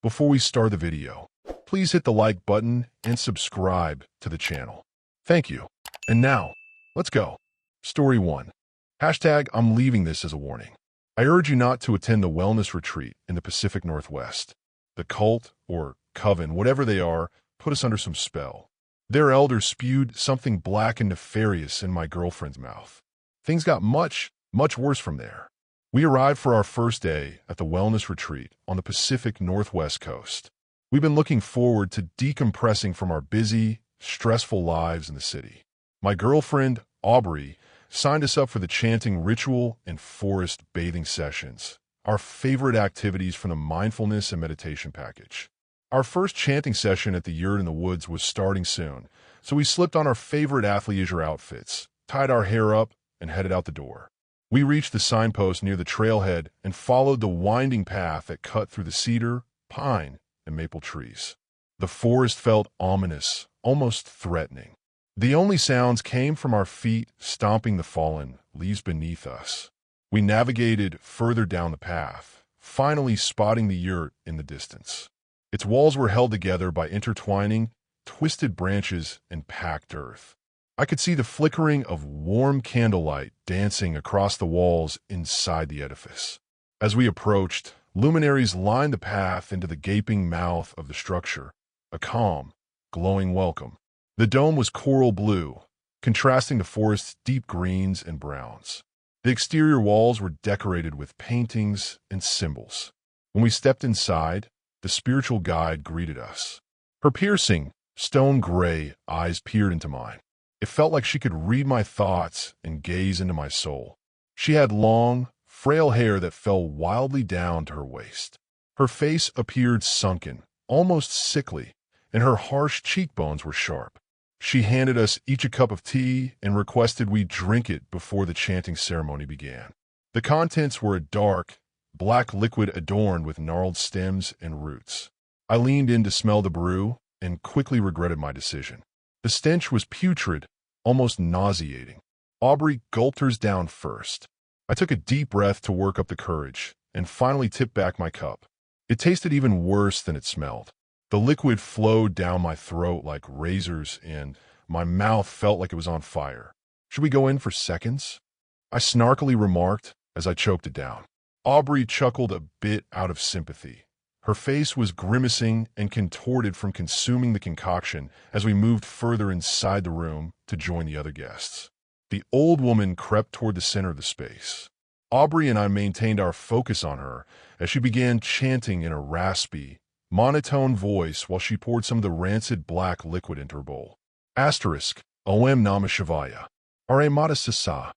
Before we start the video, please hit the like button and subscribe to the channel. Thank you. And now, let's go. Story 1. Hashtag I'm leaving this as a warning. I urge you not to attend the wellness retreat in the Pacific Northwest. The cult, or coven, whatever they are, put us under some spell. Their elders spewed something black and nefarious in my girlfriend's mouth. Things got much worse from there. We arrived for our first day at the wellness retreat on the Pacific Northwest coast. We've been looking forward to decompressing from our busy, stressful lives in the city. My girlfriend, Aubrey, signed us up for the chanting ritual and forest bathing sessions, our favorite activities from the mindfulness and meditation package. Our first chanting session at the yurt in the woods was starting soon, so we slipped on our favorite athleisure outfits, tied our hair up, and headed out the door. We reached the signpost near the trailhead and followed the winding path that cut through the cedar, pine, and maple trees. The forest felt ominous, almost threatening. The only sounds came from our feet stomping the fallen leaves beneath us. We navigated further down the path, finally spotting the yurt in the distance. Its walls were held together by intertwining, twisted branches and packed earth. I could see the flickering of warm candlelight dancing across the walls inside the edifice. As we approached, luminaries lined the path into the gaping mouth of the structure, a calm, glowing welcome. The dome was coral blue, contrasting the forest's deep greens and browns. The exterior walls were decorated with paintings and symbols. When we stepped inside, the spiritual guide greeted us. Her piercing, stone-gray eyes peered into mine. It felt like she could read my thoughts and gaze into my soul. She had long, frail hair that fell wildly down to her waist. Her face appeared sunken, almost sickly, and her harsh cheekbones were sharp. She handed us each a cup of tea and requested we drink it before the chanting ceremony began. The contents were a dark, black liquid adorned with gnarled stems and roots. I leaned in to smell the brew and quickly regretted my decision. The stench was putrid, almost nauseating. Aubrey gulped hers down first. I took a deep breath to work up the courage and finally tipped back my cup. It tasted even worse than it smelled. The liquid flowed down my throat like razors and my mouth felt like it was on fire. Should we go in for seconds? I snarkily remarked as I choked it down. Aubrey chuckled a bit out of sympathy. Her face was grimacing and contorted from consuming the concoction as we moved further inside the room to join the other guests. The old woman crept toward the center of the space. Aubrey and I maintained our focus on her as she began chanting in a raspy, monotone voice while she poured some of the rancid black liquid into her bowl. Asterisk, Om Namah Shivaya. Are Mata Sasa.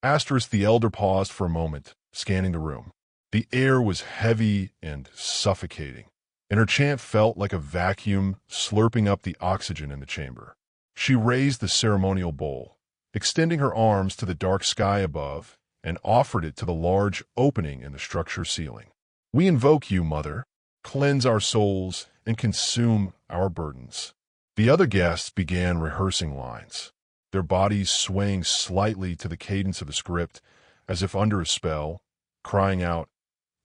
Asterisk, the elder paused for a moment, scanning the room. The air was heavy and suffocating, and her chant felt like a vacuum slurping up the oxygen in the chamber. She raised the ceremonial bowl, extending her arms to the dark sky above, and offered it to the large opening in the structure's ceiling. We invoke you, Mother. Cleanse our souls and consume our burdens. The other guests began rehearsing lines, their bodies swaying slightly to the cadence of the script as if under a spell, crying out,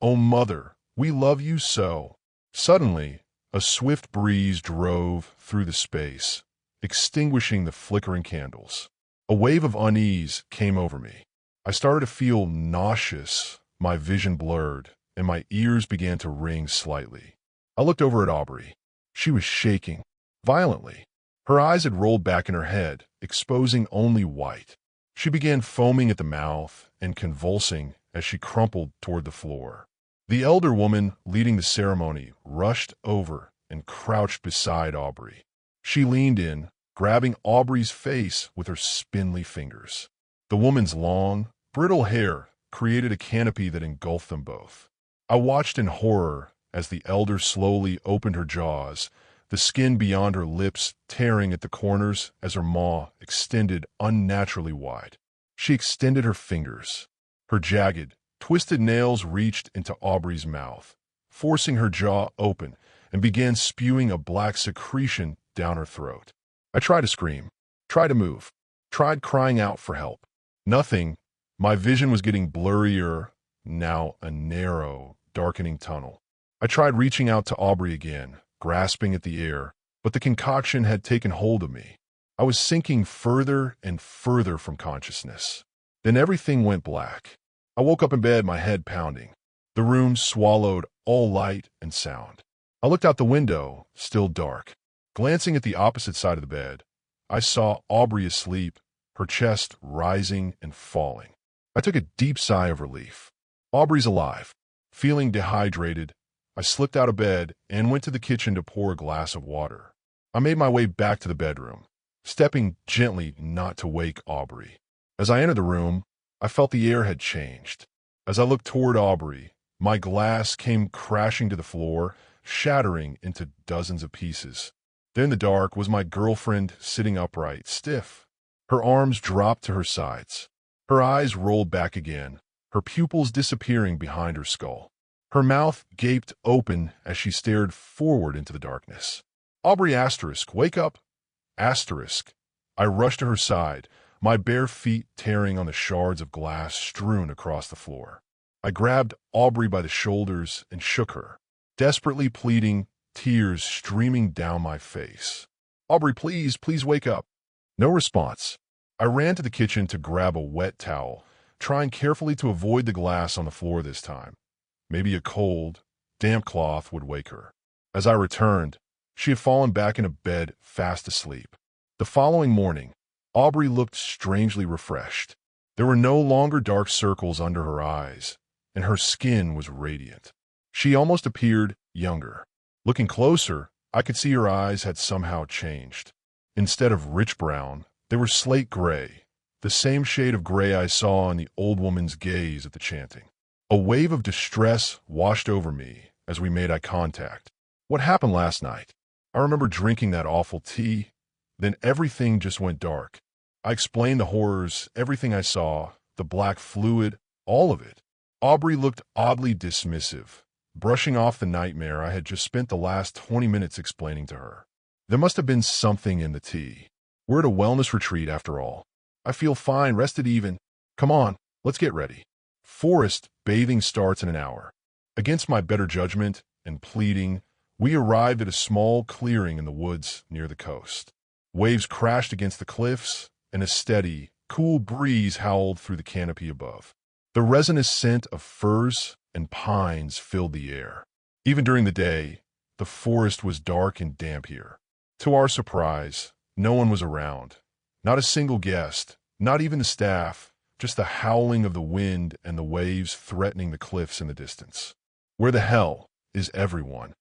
"Oh, Mother, we love you so." Suddenly, a swift breeze drove through the space, extinguishing the flickering candles. A wave of unease came over me. I started to feel nauseous, my vision blurred, and my ears began to ring slightly. I looked over at Aubrey. She was shaking, violently. Her eyes had rolled back in her head, exposing only white. She began foaming at the mouth and convulsing as she crumpled toward the floor. The elder woman leading the ceremony rushed over and crouched beside Aubrey. She leaned in, grabbing Aubrey's face with her spindly fingers. The woman's long, brittle hair created a canopy that engulfed them both. I watched in horror as the elder slowly opened her jaws, the skin beyond her lips tearing at the corners as her maw extended unnaturally wide. She extended her fingers. Her jagged, twisted nails reached into Aubrey's mouth, forcing her jaw open, and began spewing a black secretion down her throat. I tried to scream, tried to move, tried crying out for help. Nothing. My vision was getting blurrier, now a narrow, darkening tunnel. I I tried reaching out to Aubrey again, grasping at the air, but the concoction had taken hold of me. I was sinking further and further from consciousness. Then everything went black. I woke up in bed, my head pounding. The room swallowed all light and sound. I looked out the window, still dark. Glancing at the opposite side of the bed, I saw Aubrey asleep, her chest rising and falling. I took a deep sigh of relief. Aubrey's alive. Feeling dehydrated, I slipped out of bed and went to the kitchen to pour a glass of water. I made my way back to the bedroom, stepping gently not to wake Aubrey. As I entered the room, I felt the air had changed. As I looked toward Aubrey, my glass came crashing to the floor, shattering into dozens of pieces. There in the dark was my girlfriend sitting upright, stiff. Her arms dropped to her sides. Her eyes rolled back again, her pupils disappearing behind her skull. Her mouth gaped open as she stared forward into the darkness. Aubrey asterisk, wake up! Asterisk. I rushed to her side, my bare feet tearing on the shards of glass strewn across the floor. I grabbed Aubrey by the shoulders and shook her, desperately pleading, tears streaming down my face. Aubrey, please, please wake up. No response. I ran to the kitchen to grab a wet towel, trying carefully to avoid the glass on the floor this time. Maybe a cold, damp cloth would wake her. As I returned, she had fallen back into bed, fast asleep. The following morning, Aubrey looked strangely refreshed. There were no longer dark circles under her eyes, and her skin was radiant. She almost appeared younger. Looking closer, I could see her eyes had somehow changed. Instead of rich brown, they were slate gray, the same shade of gray I saw in the old woman's gaze at the chanting. A wave of distress washed over me as we made eye contact. What happened last night? I remember drinking that awful tea. Then everything just went dark. I explained the horrors, everything I saw, the black fluid, all of it. Aubrey looked oddly dismissive, brushing off the nightmare I had just spent the last 20 minutes explaining to her. There must have been something in the tea. We're at a wellness retreat after all. I feel fine, rested even. Come on, let's get ready. Forest bathing starts in an hour. Against my better judgment and pleading, we arrived at a small clearing in the woods near the coast. Waves crashed against the cliffs, and a steady, cool breeze howled through the canopy above. The resinous scent of firs and pines filled the air. Even during the day, the forest was dark and damp here. To our surprise, no one was around. Not a single guest, not even the staff, just the howling of the wind and the waves threatening the cliffs in the distance. Where the hell is everyone?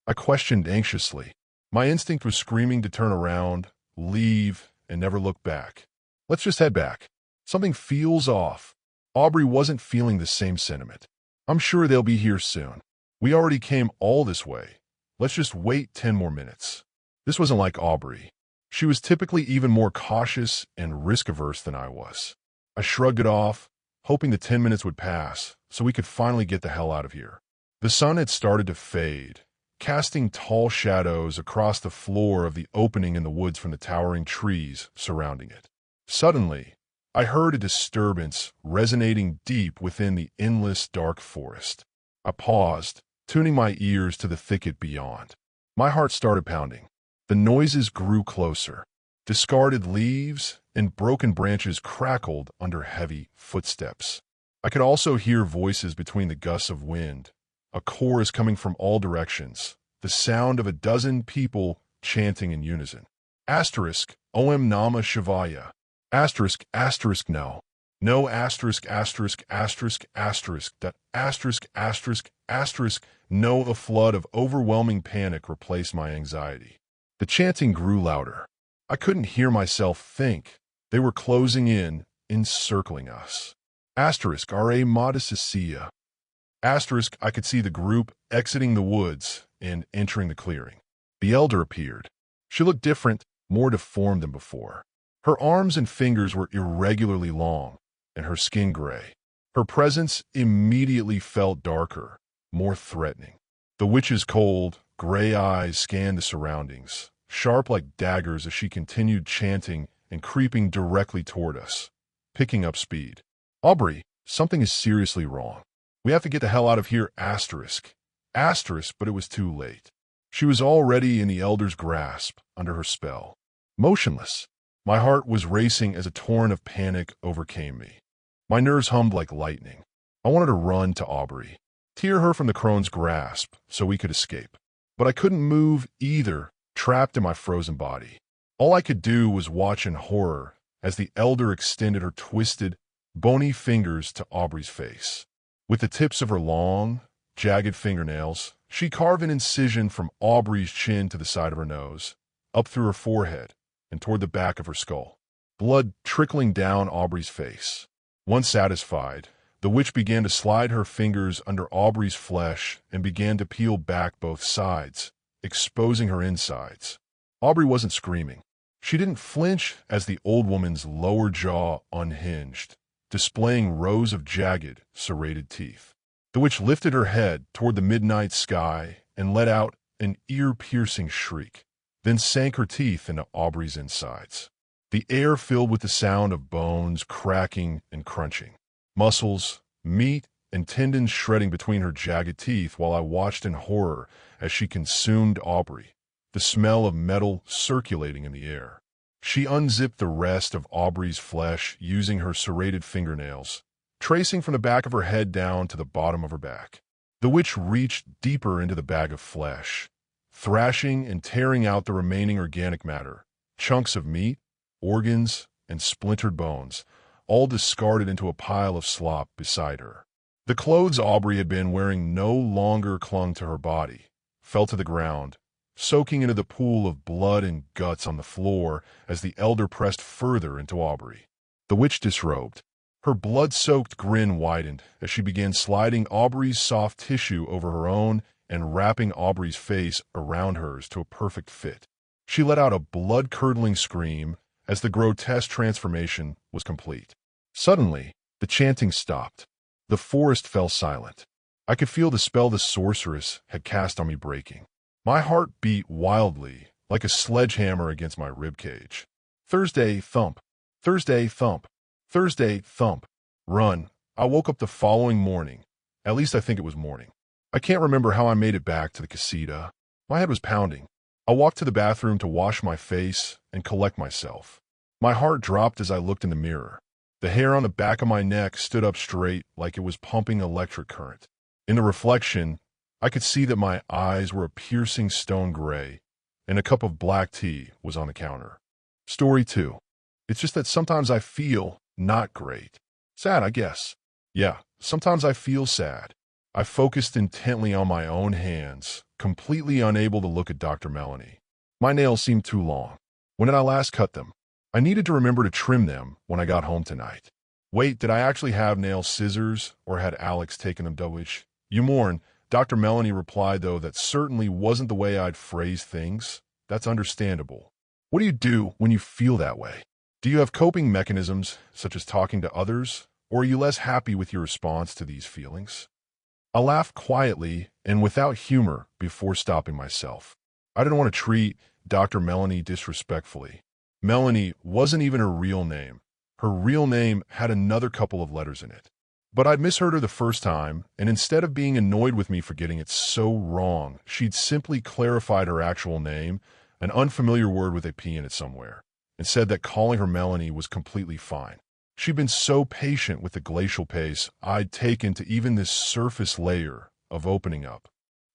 I questioned anxiously. My instinct was screaming to turn around, leave, and never look back. Let's just head back. Something feels off. Aubrey wasn't feeling the same sentiment. I'm sure they'll be here soon. We already came all this way. Let's just wait 10 more minutes. This wasn't like Aubrey. She was typically even more cautious and risk-averse than I was. I shrugged it off, hoping the 10 minutes would pass so we could finally get the hell out of here. The sun had started to fade, casting tall shadows across the floor of the opening in the woods from the towering trees surrounding it. Suddenly, I heard a disturbance resonating deep within the endless dark forest. I paused, tuning my ears to the thicket beyond. My heart started pounding. The noises grew closer. Discarded leaves and broken branches crackled under heavy footsteps. I could also hear voices between the gusts of wind, a chorus coming from all directions, the sound of a dozen people chanting in unison. Asterisk, Om Namah Shivaya. Asterisk, asterisk, no. No, asterisk, asterisk, asterisk, asterisk, that asterisk, asterisk, asterisk, no. A flood of overwhelming panic replaced my anxiety. The chanting grew louder. I couldn't hear myself think. They were closing in, encircling us. Asterisk, R.A. Modicicia. Asterisk, I could see the group exiting the woods and entering the clearing. The elder appeared. She looked different, more deformed than before. Her arms and fingers were irregularly long, and her skin gray. Her presence immediately felt darker, more threatening. The witch's cold, gray eyes scanned the surroundings, sharp like daggers as she continued chanting and creeping directly toward us, picking up speed. Aubrey, something is seriously wrong. We have to get the hell out of here, asterisk. Asterisk, but it was too late. She was already in the elder's grasp, under her spell. Motionless. My heart was racing as a torrent of panic overcame me. My nerves hummed like lightning. I wanted to run to Aubrey, tear her from the crone's grasp so we could escape. But I couldn't move either, trapped in my frozen body. All I could do was watch in horror as the elder extended her twisted, bony fingers to Aubrey's face. With the tips of her long, jagged fingernails, she carved an incision from Aubrey's chin to the side of her nose, up through her forehead, and toward the back of her skull. Blood trickling down Aubrey's face. Once satisfied, the witch began to slide her fingers under Aubrey's flesh and began to peel back both sides, exposing her insides. Aubrey wasn't screaming. She didn't flinch as the old woman's lower jaw unhinged, displaying rows of jagged, serrated teeth. The witch lifted her head toward the midnight sky and let out an ear-piercing shriek, then sank her teeth into Aubrey's insides. The air filled with the sound of bones cracking and crunching, muscles, meat, and tendons shredding between her jagged teeth while I watched in horror as she consumed Aubrey, the smell of metal circulating in the air. She unzipped the rest of Aubrey's flesh using her serrated fingernails, tracing from the back of her head down to the bottom of her back. The witch reached deeper into the bag of flesh, thrashing and tearing out the remaining organic matter, chunks of meat, organs, and splintered bones, all discarded into a pile of slop beside her. The clothes Aubrey had been wearing no longer clung to her body, fell to the ground, soaking into the pool of blood and guts on the floor as the elder pressed further into Aubrey. The witch disrobed. Her blood-soaked grin widened as she began sliding Aubrey's soft tissue over her own and wrapping Aubrey's face around hers to a perfect fit. She let out a blood-curdling scream as the grotesque transformation was complete. Suddenly, the chanting stopped. The forest fell silent. I could feel the spell the sorceress had cast on me breaking. My heart beat wildly, like a sledgehammer against my ribcage. Thursday, thump. Thursday, thump. Thursday, thump. Run. I woke up the following morning. At least I think it was morning. I can't remember how I made it back to the casita. My head was pounding. I walked to the bathroom to wash my face and collect myself. My heart dropped as I looked in the mirror. The hair on the back of my neck stood up straight like it was pumping electric current. In the reflection, I could see that my eyes were a piercing stone gray, and a cup of black tea was on the counter. Story 2. It's just that sometimes I feel not great. Sad, I guess. Yeah, sometimes I feel sad. I focused intently on my own hands, completely unable to look at Dr. Melanie. My nails seemed too long. When did I last cut them? I needed to remember to trim them when I got home tonight. Wait, did I actually have nail scissors, or had Alex taken them? Which you mourn. Dr. Melanie replied, though, that certainly wasn't the way I'd phrase things. That's understandable. What do you do when you feel that way? Do you have coping mechanisms, such as talking to others, or are you less happy with your response to these feelings? I laughed quietly and without humor before stopping myself. I didn't want to treat Dr. Melanie disrespectfully. Melanie wasn't even her real name. Her real name had another couple of letters in it. But I'd misheard her the first time, and instead of being annoyed with me for getting it so wrong, she'd simply clarified her actual name, an unfamiliar word with a P in it somewhere, and said that calling her Melanie was completely fine. She'd been so patient with the glacial pace I'd taken to even this surface layer of opening up.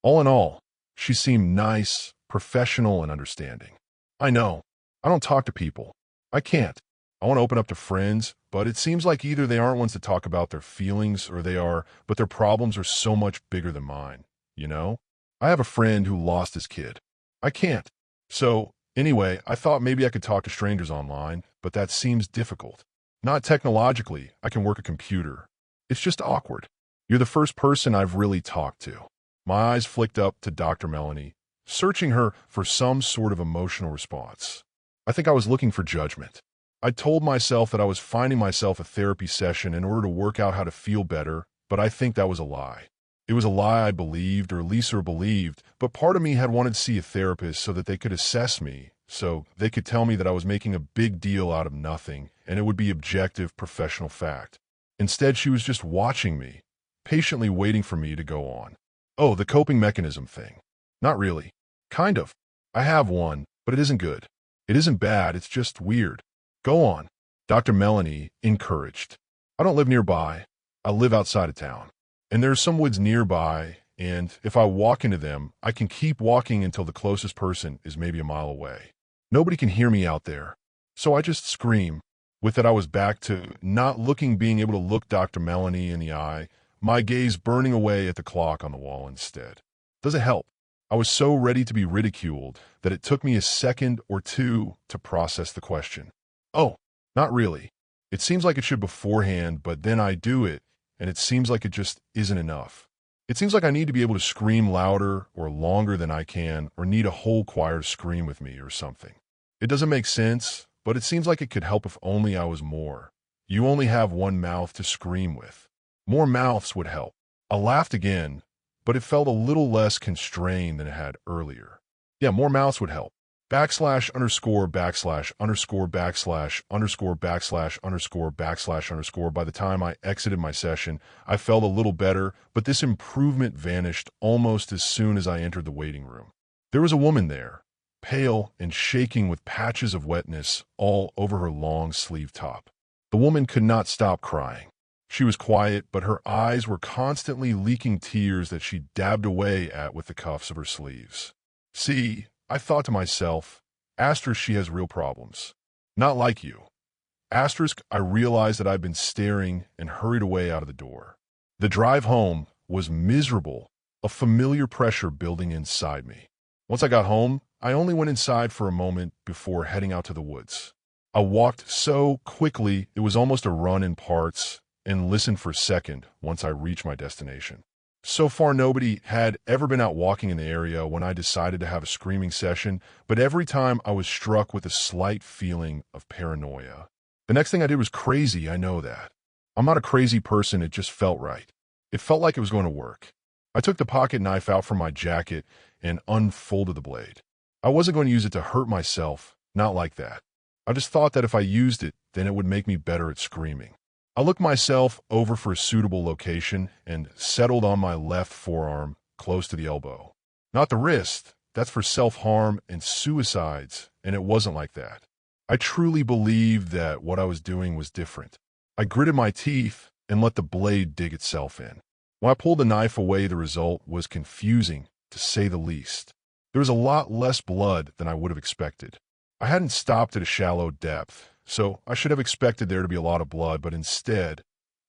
All in all, she seemed nice, professional, and understanding. I know, I don't talk to people. I can't. I want to open up to friends, but it seems like either they aren't ones to talk about their feelings or they are, but their problems are so much bigger than mine, you know? I have a friend who lost his kid. I can't. So, anyway, I thought maybe I could talk to strangers online, but that seems difficult. Not technologically, I can work a computer. It's just awkward. You're the first person I've really talked to. My eyes flicked up to Dr. Melanie, searching her for some sort of emotional response. I think I was looking for judgment. I told myself that I was finding myself a therapy session in order to work out how to feel better, but I think that was a lie. It was a lie I believed, or Lisa believed, but part of me had wanted to see a therapist so that they could assess me, so they could tell me that I was making a big deal out of nothing, and it would be objective, professional fact. Instead, she was just watching me, patiently waiting for me to go on. Oh, the coping mechanism thing. Not really. Kind of. I have one, but it isn't good. It isn't bad, it's just weird. Go on. Dr. Melanie encouraged. I don't live nearby. I live outside of town. And there are some woods nearby, and if I walk into them, I can keep walking until the closest person is maybe a mile away. Nobody can hear me out there. So I just scream. With it, I was back to not looking, being able to look Dr. Melanie in the eye, my gaze burning away at the clock on the wall instead. Does it help? I was so ready to be ridiculed that it took me a second or two to process the question. Oh, not really. It seems like it should beforehand, but then I do it, and it seems like it just isn't enough. It seems like I need to be able to scream louder or longer than I can, or need a whole choir to scream with me or something. It doesn't make sense, but it seems like it could help if only I was more. You only have one mouth to scream with. More mouths would help. I laughed again, but it felt a little less constrained than it had earlier. Yeah, more mouths would help. Backslash underscore backslash underscore backslash underscore backslash underscore backslash underscore. By the time I exited my session, I felt a little better, but this improvement vanished almost as soon as I entered the waiting room. There was a woman there, pale and shaking with patches of wetness all over her long sleeve top. The woman could not stop crying. She was quiet, but her eyes were constantly leaking tears that she dabbed away at with the cuffs of her sleeves. See, I thought to myself, asterisk, she has real problems. Not like you. Asterisk, I realized that I'd been staring and hurried away out of the door. The drive home was miserable, a familiar pressure building inside me. Once I got home, I only went inside for a moment before heading out to the woods. I walked so quickly it was almost a run in parts, and listened for a second once I reached my destination. So far, nobody had ever been out walking in the area when I decided to have a screaming session, but every time I was struck with a slight feeling of paranoia. The next thing I did was crazy, I know that. I'm not a crazy person, it just felt right. It felt like it was going to work. I took the pocket knife out from my jacket and unfolded the blade. I wasn't going to use it to hurt myself, not like that. I just thought that if I used it, then it would make me better at screaming. I looked myself over for a suitable location and settled on my left forearm, close to the elbow. Not the wrist, that's for self-harm and suicides, and it wasn't like that. I truly believed that what I was doing was different. I gritted my teeth and let the blade dig itself in. When I pulled the knife away, the result was confusing, to say the least. There was a lot less blood than I would have expected. I hadn't stopped at a shallow depth, so I should have expected there to be a lot of blood, but instead,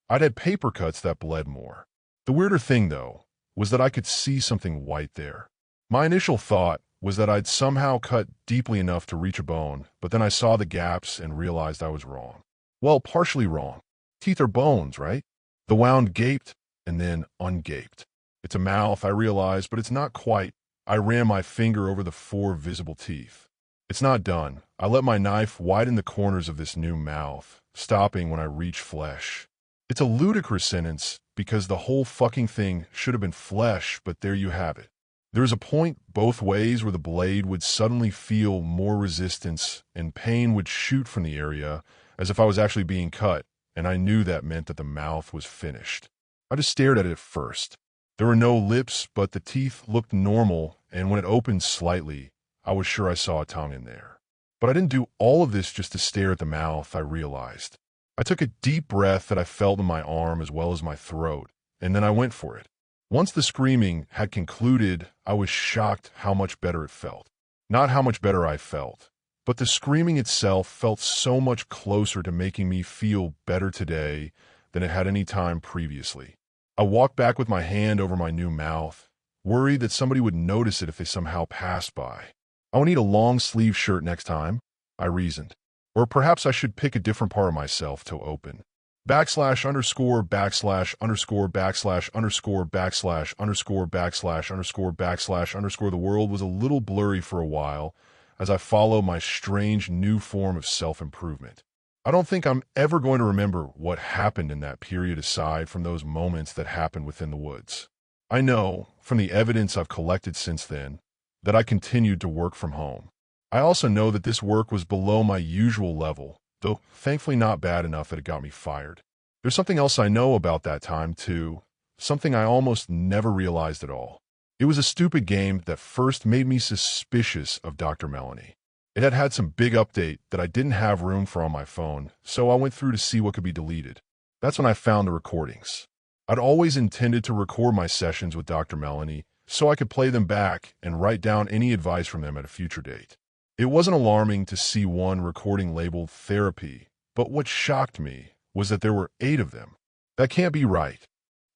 I'd had paper cuts that bled more. The weirder thing, though, was that I could see something white there. My initial thought was that I'd somehow cut deeply enough to reach a bone, but then I saw the gaps and realized I was wrong. Well, partially wrong. Teeth are bones, right? The wound gaped and then ungaped. It's a mouth, I realized, but it's not quite. I ran my finger over the 4 visible teeth. It's not done. I let my knife widen the corners of this new mouth, stopping when I reached flesh. It's a ludicrous sentence because the whole fucking thing should have been flesh, but there you have it. There is a point both ways where the blade would suddenly feel more resistance and pain would shoot from the area as if I was actually being cut, and I knew that meant that the mouth was finished. I just stared at it first. There were no lips, but the teeth looked normal, and when it opened slightly, I was sure I saw a tongue in there. But I didn't do all of this just to stare at the mouth, I realized. I took a deep breath that I felt in my arm as well as my throat, and then I went for it. Once the screaming had concluded, I was shocked how much better it felt. Not how much better I felt, but the screaming itself felt so much closer to making me feel better today than it had any time previously. I walked back with my hand over my new mouth, worried that somebody would notice it if they somehow passed by. I would need a long sleeve shirt next time, I reasoned. Or perhaps I should pick a different part of myself to open. Backslash underscore backslash underscore backslash underscore backslash underscore backslash underscore backslash underscore. The world was a little blurry for a while as I followed my strange new form of self-improvement. I don't think I'm ever going to remember what happened in that period aside from those moments that happened within the woods. I know, from the evidence I've collected since then, that I continued to work from home. I also know that this work was below my usual level, though thankfully not bad enough that it got me fired. There's something else I know about that time, too. something I almost never realized at all. It was a stupid game that first made me suspicious of Dr. Melanie. It had had some big update that I didn't have room for on my phone, so I went through to see what could be deleted. That's when I found the recordings. I'd always intended to record my sessions with Dr. Melanie so I could play them back and write down any advice from them at a future date. It wasn't alarming to see one recording labeled therapy, but what shocked me was that there were 8 of them. That can't be right.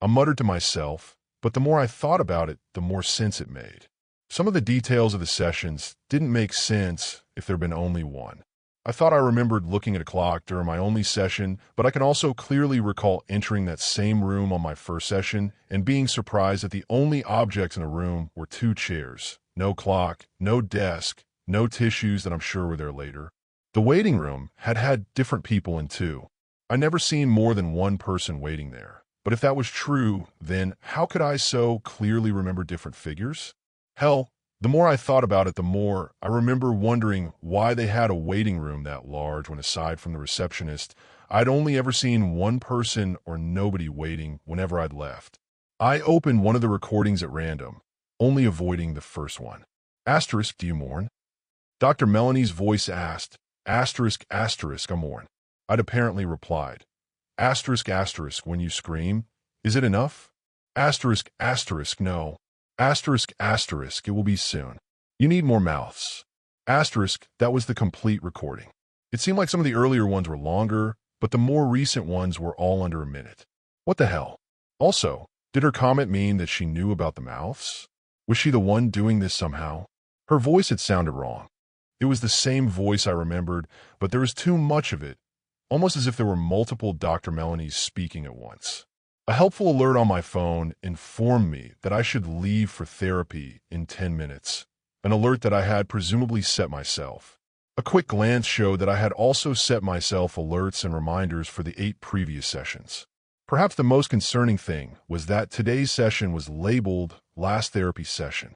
I muttered to myself, but the more I thought about it, the more sense it made. Some of the details of the sessions didn't make sense if there'd been only one. I thought I remembered looking at a clock during my only session, but I can also clearly recall entering that same room on my first session and being surprised that the only objects in the room were 2 chairs, no clock, no desk, no tissues that I'm sure were there later. The waiting room had had different people in too. I never seen more than one person waiting there. But if that was true, then how could I so clearly remember different figures? Hell, the more I thought about it, the more I remember wondering why they had a waiting room that large when, aside from the receptionist, I'd only ever seen one person or nobody waiting whenever I'd left. I opened one of the recordings at random, only avoiding the first one. Asterisk, do you mourn? Dr. Melanie's voice asked. Asterisk, I mourn. I'd apparently replied. Asterisk, when you scream, is it enough? Asterisk, no. Asterisk, it will be soon. You need more mouths. Asterisk, that was the complete recording. It seemed like some of the earlier ones were longer, but the more recent ones were all under a minute. What the hell? Also, did her comment mean that she knew about the mouths? Was she the one doing this somehow? Her voice had sounded wrong. It was the same voice I remembered, but there was too much of it, almost as if there were multiple Dr. Melanies speaking at once. A helpful alert on my phone informed me that I should leave for therapy in 10 minutes, an alert that I had presumably set myself. A quick glance showed that I had also set myself alerts and reminders for the 8 previous sessions. Perhaps the most concerning thing was that today's session was labeled Last Therapy Session.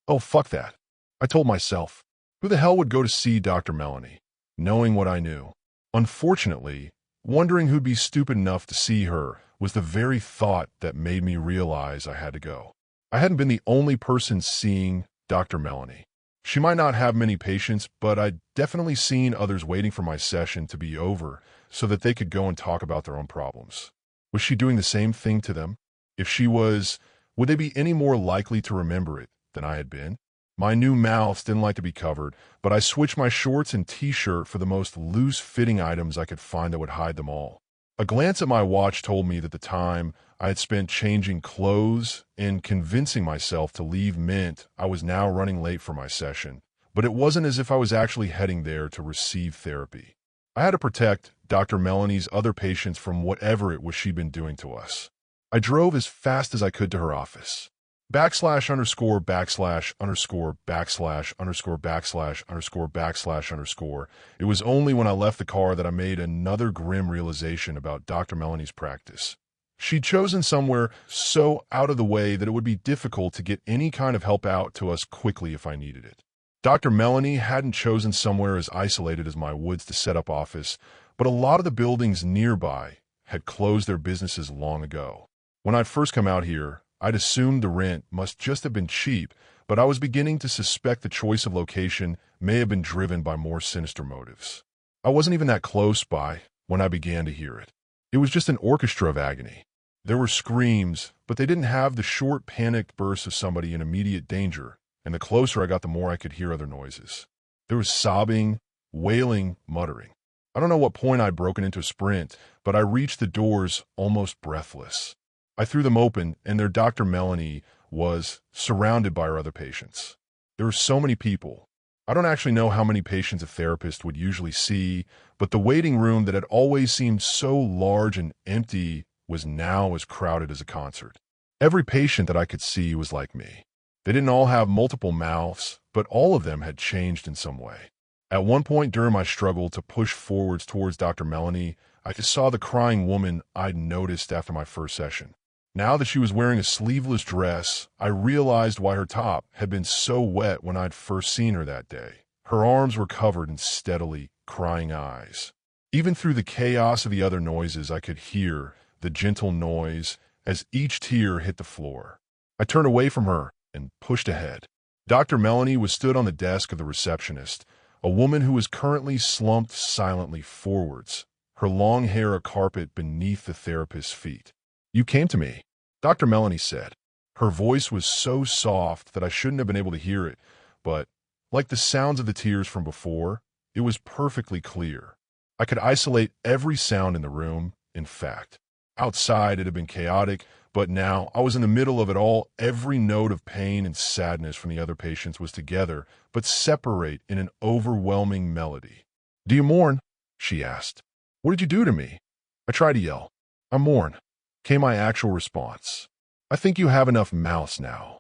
Oh, fuck that, I told myself. Who the hell would go to see Dr. Melanie, knowing what I knew? Unfortunately, wondering who'd be stupid enough to see her was the very thought that made me realize I had to go. I hadn't been the only person seeing Dr. Melanie. She might not have many patients, but I'd definitely seen others waiting for my session to be over so that they could go and talk about their own problems. Was she doing the same thing to them? If she was, would they be any more likely to remember it than I had been? My new mouths didn't like to be covered, but I switched my shorts and t-shirt for the most loose-fitting items I could find that would hide them all. A glance at my watch told me that the time I had spent changing clothes and convincing myself to leave meant I was now running late for my session, but it wasn't as if I was actually heading there to receive therapy. I had to protect Dr. Melanie's other patients from whatever it was she'd been doing to us. I drove as fast as I could to her office. \_________________________________________________________________________________________________________________ It was only when I left the car that I made another grim realization about Dr. Melanie's practice. She'd chosen somewhere so out of the way that it would be difficult to get any kind of help out to us quickly if I needed it. Dr. Melanie hadn't chosen somewhere as isolated as my woods to set up office, but a lot of the buildings nearby had closed their businesses long ago. When I'd first come out here, I'd assumed the rent must just have been cheap, but I was beginning to suspect the choice of location may have been driven by more sinister motives. I wasn't even that close by when I began to hear it. It was just an orchestra of agony. There were screams, but they didn't have the short, panicked bursts of somebody in immediate danger, and the closer I got, the more I could hear other noises. There was sobbing, wailing, muttering. I don't know what point I'd broken into a sprint, but I reached the doors almost breathless. I threw them open, and there Dr. Melanie was, surrounded by her other patients. There were so many people. I don't actually know how many patients a therapist would usually see, but the waiting room that had always seemed so large and empty was now as crowded as a concert. Every patient that I could see was like me. They didn't all have multiple mouths, but all of them had changed in some way. At one point during my struggle to push forwards towards Dr. Melanie, I just saw the crying woman I'd noticed after my first session. Now that she was wearing a sleeveless dress, I realized why her top had been so wet when I'd first seen her that day. Her arms were covered in steadily crying eyes. Even through the chaos of the other noises, I could hear the gentle noise as each tear hit the floor. I turned away from her and pushed ahead. Dr. Melanie was stood on the desk of the receptionist, a woman who was currently slumped silently forwards, her long hair a carpet beneath the therapist's feet. "You came to me," Dr. Melanie said. Her voice was so soft that I shouldn't have been able to hear it, but, like the sounds of the tears from before, it was perfectly clear. I could isolate every sound in the room, in fact. Outside it had been chaotic, but now I was in the middle of it all. Every note of pain and sadness from the other patients was together, but separate in an overwhelming melody. "Do you mourn?" she asked. "What did you do to me?" I tried to yell. "I mourn," came my actual response. "I think you have enough mouths now."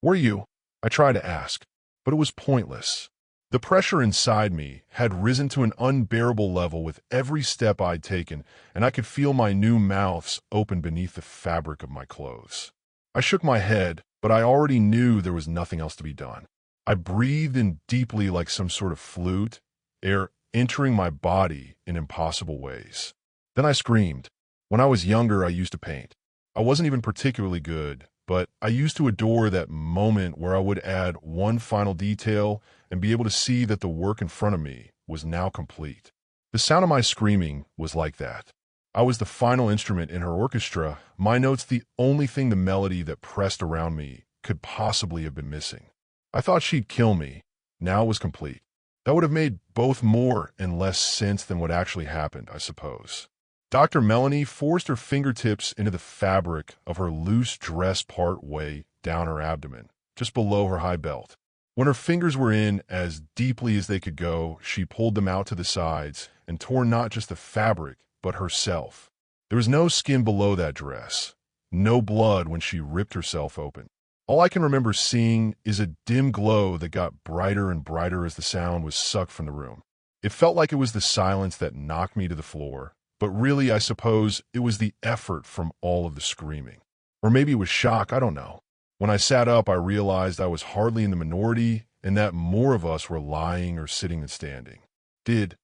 "Were you?" I tried to ask, but it was pointless. The pressure inside me had risen to an unbearable level with every step I'd taken, and I could feel my new mouths open beneath the fabric of my clothes. I shook my head, but I already knew there was nothing else to be done. I breathed in deeply like some sort of flute, air entering my body in impossible ways. Then I screamed. When I was younger, I used to paint. I wasn't even particularly good, but I used to adore that moment where I would add one final detail and be able to see that the work in front of me was now complete. The sound of my screaming was like that. I was the final instrument in her orchestra, my notes the only thing the melody that pressed around me could possibly have been missing. I thought she'd kill me. Now it was complete. That would have made both more and less sense than what actually happened, I suppose. Dr. Melanie forced her fingertips into the fabric of her loose dress part way down her abdomen, just below her high belt. When her fingers were in as deeply as they could go, she pulled them out to the sides and tore not just the fabric, but herself. There was no skin below that dress, no blood when she ripped herself open. All I can remember seeing is a dim glow that got brighter and brighter as the sound was sucked from the room. It felt like it was the silence that knocked me to the floor, but really, I suppose, it was the effort from all of the screaming. Or maybe it was shock, I don't know. When I sat up, I realized I was hardly in the minority and that more of us were lying or sitting and standing. "Did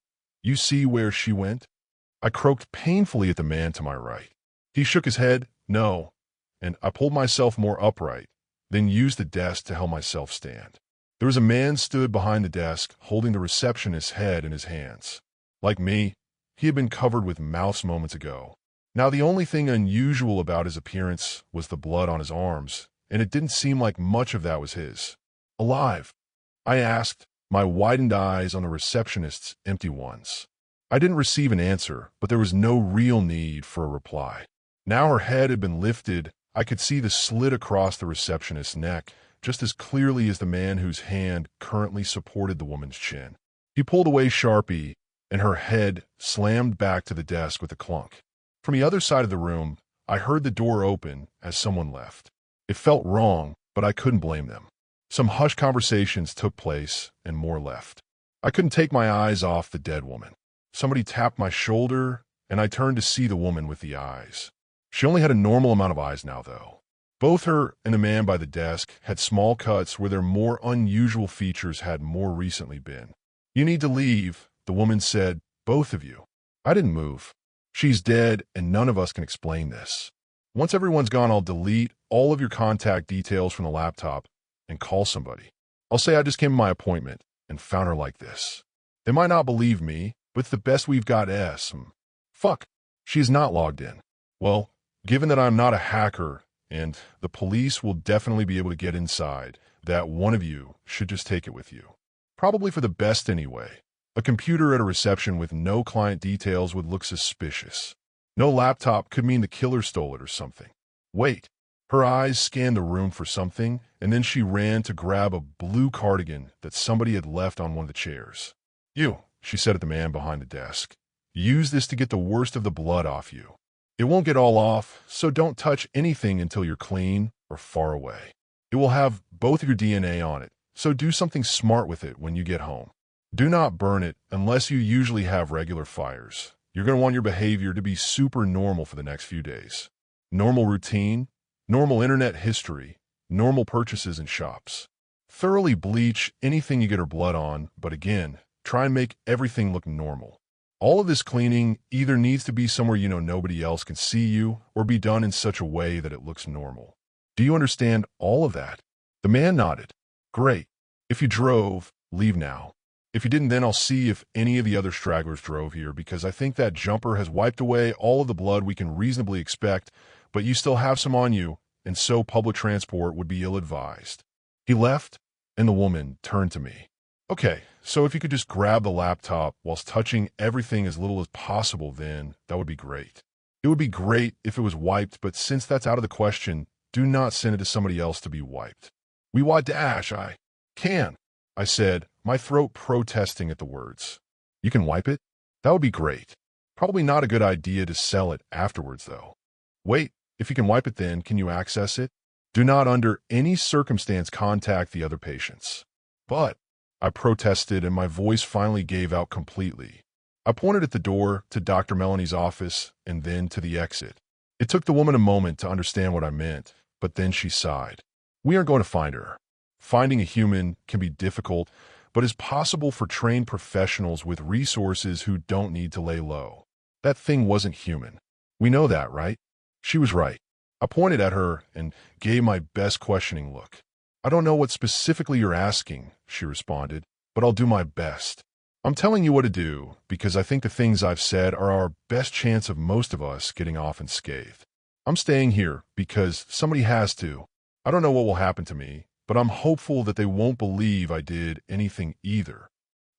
you see where she went?" I croaked painfully at the man to my right. He shook his head, "No," and I pulled myself more upright, then used the desk to help myself stand. There was a man stood behind the desk, holding the receptionist's head in his hands. Like me, he had been covered with mouths moments ago. Now the only thing unusual about his appearance was the blood on his arms, and it didn't seem like much of that was his. "Alive?" I asked, my widened eyes on the receptionist's empty ones. I didn't receive an answer, but there was no real need for a reply. Now her head had been lifted. I could see the slit across the receptionist's neck, just as clearly as the man whose hand currently supported the woman's chin. He pulled away sharply, and her head slammed back to the desk with a clunk. From the other side of the room, I heard the door open as someone left. It felt wrong, but I couldn't blame them. Some hushed conversations took place, and more left. I couldn't take my eyes off the dead woman. Somebody tapped my shoulder, and I turned to see the woman with the eyes. She only had a normal amount of eyes now, though. Both her and the man by the desk had small cuts where their more unusual features had more recently been. "You need to leave," the woman said, "both of you." I didn't move. "She's dead, and none of us can explain this. Once everyone's gone, I'll delete all of your contact details from the laptop and call somebody. I'll say I just came to my appointment and found her like this. They might not believe me, but it's the best we've got. Fuck, she's not logged in. Well, given that I'm not a hacker and the police will definitely be able to get inside, that one of you should just take it with you. Probably for the best anyway. A computer at a reception with no client details would look suspicious. No laptop could mean the killer stole it or something. Wait. Her eyes scanned the room for something, and then she ran to grab a blue cardigan that somebody had left on one of the chairs. "You," she said at the man behind the desk. "Use this to get the worst of the blood off you. It won't get all off, so don't touch anything until you're clean or far away. It will have both of your DNA on it, so do something smart with it when you get home. Do not burn it unless you usually have regular fires. You're going to want your behavior to be super normal for the next few days. Normal routine, normal internet history, normal purchases in shops. Thoroughly bleach anything you get her blood on, but again, try and make everything look normal. All of this cleaning either needs to be somewhere you know nobody else can see you or be done in such a way that it looks normal. Do you understand all of that? The man nodded. Great. If you drove, leave now. If you didn't, then I'll see if any of the other stragglers drove here, because I think that jumper has wiped away all of the blood we can reasonably expect, but you still have some on you, and so public transport would be ill-advised. He left, and the woman turned to me. Okay, so if you could just grab the laptop whilst touching everything as little as possible, then that would be great. It would be great if it was wiped, but since that's out of the question, do not send it to somebody else to be wiped. We want dash, I can, I said, my throat protesting at the words. You can wipe it? That would be great. Probably not a good idea to sell it afterwards, though. Wait, if you can wipe it, then can you access it? Do not under any circumstance contact the other patients. But, I protested, and my voice finally gave out completely. I pointed at the door to Dr. Melanie's office and then to the exit. It took the woman a moment to understand what I meant, but then she sighed. We aren't going to find her. Finding a human can be difficult, but is possible for trained professionals with resources who don't need to lay low. That thing wasn't human. We know that, right? She was right. I pointed at her and gave my best questioning look. I don't know what specifically you're asking, she responded, but I'll do my best. I'm telling you what to do because I think the things I've said are our best chance of most of us getting off unscathed. I'm staying here because somebody has to. I don't know what will happen to me, but I'm hopeful that they won't believe I did anything either.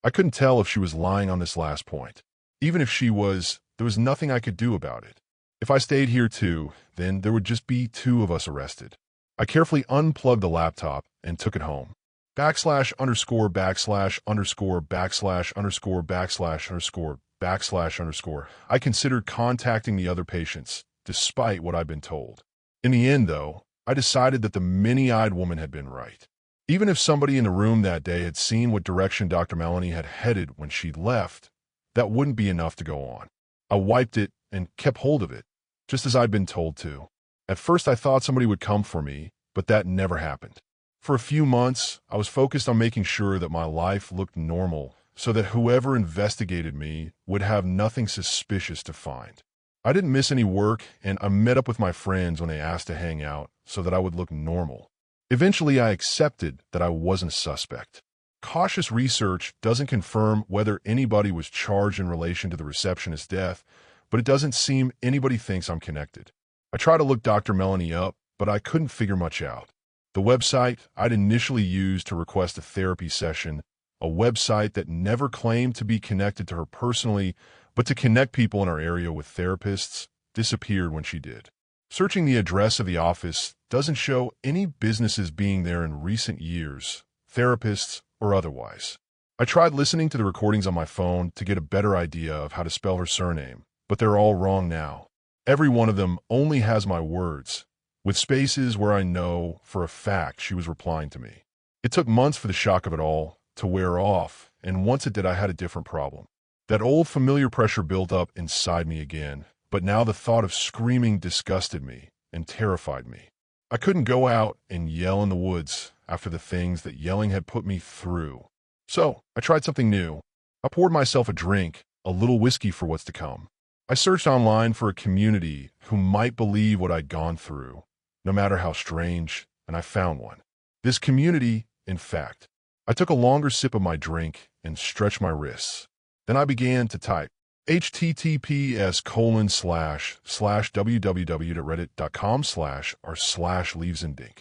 I couldn't tell if she was lying on this last point. Even if she was, there was nothing I could do about it. If I stayed here too, then there would just be two of us arrested. I carefully unplugged the laptop and took it home. /_________________________ I considered contacting the other patients, despite what I'd been told. In the end, though, I decided that the many-eyed woman had been right. Even if somebody in the room that day had seen what direction Dr. Melanie had headed when she left, that wouldn't be enough to go on. I wiped it and kept hold of it, just as I'd been told to. At first I thought somebody would come for me, but that never happened. For a few months, I was focused on making sure that my life looked normal, so that whoever investigated me would have nothing suspicious to find. I didn't miss any work, and I met up with my friends when they asked to hang out so that I would look normal. Eventually, I accepted that I wasn't a suspect. Cautious research doesn't confirm whether anybody was charged in relation to the receptionist's death, but it doesn't seem anybody thinks I'm connected. I tried to look Dr. Melanie up, but I couldn't figure much out. The website I'd initially used to request a therapy session, a website that never claimed to be connected to her personally, but to connect people in our area with therapists, disappeared when she did. Searching the address of the office doesn't show any businesses being there in recent years, therapists or otherwise. I tried listening to the recordings on my phone to get a better idea of how to spell her surname, but they're all wrong now. Every one of them only has my words, with spaces where I know for a fact she was replying to me. It took months for the shock of it all to wear off, and once it did, I had a different problem. That old familiar pressure built up inside me again, but now the thought of screaming disgusted me and terrified me. I couldn't go out and yell in the woods after the things that yelling had put me through. So I tried something new. I poured myself a drink, a little whiskey for what's to come. I searched online for a community who might believe what I'd gone through, no matter how strange, and I found one. This community, in fact. I took a longer sip of my drink and stretched my wrists. Then I began to type https://www.reddit.com/r/leavesandink.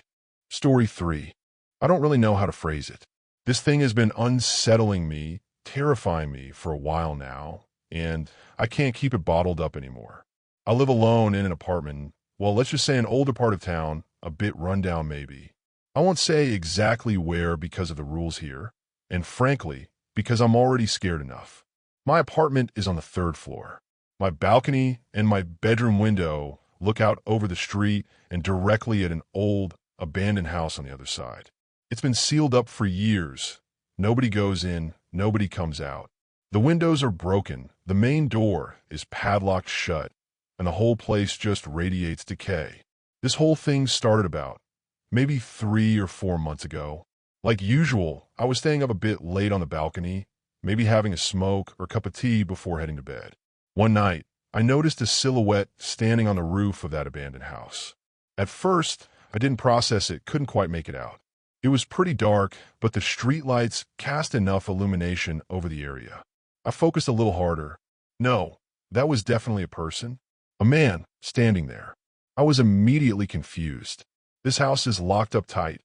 Story 3. I don't really know how to phrase it. This thing has been unsettling me, terrifying me for a while now, and I can't keep it bottled up anymore. I live alone in an apartment, well, let's just say an older part of town, a bit rundown maybe. I won't say exactly where because of the rules here, and frankly, because I'm already scared enough. My apartment is on the 3rd floor. My balcony and my bedroom window look out over the street and directly at an old, abandoned house on the other side. It's been sealed up for years. Nobody goes in, nobody comes out. The windows are broken, the main door is padlocked shut, and the whole place just radiates decay. This whole thing started about maybe 3 or 4 months ago. Like usual, I was staying up a bit late on the balcony, maybe having a smoke or cup of tea before heading to bed. One night, I noticed a silhouette standing on the roof of that abandoned house. At first, I didn't process it, couldn't quite make it out. It was pretty dark, but the streetlights cast enough illumination over the area. I focused a little harder. No, that was definitely a person. A man standing there. I was immediately confused. This house is locked up tight.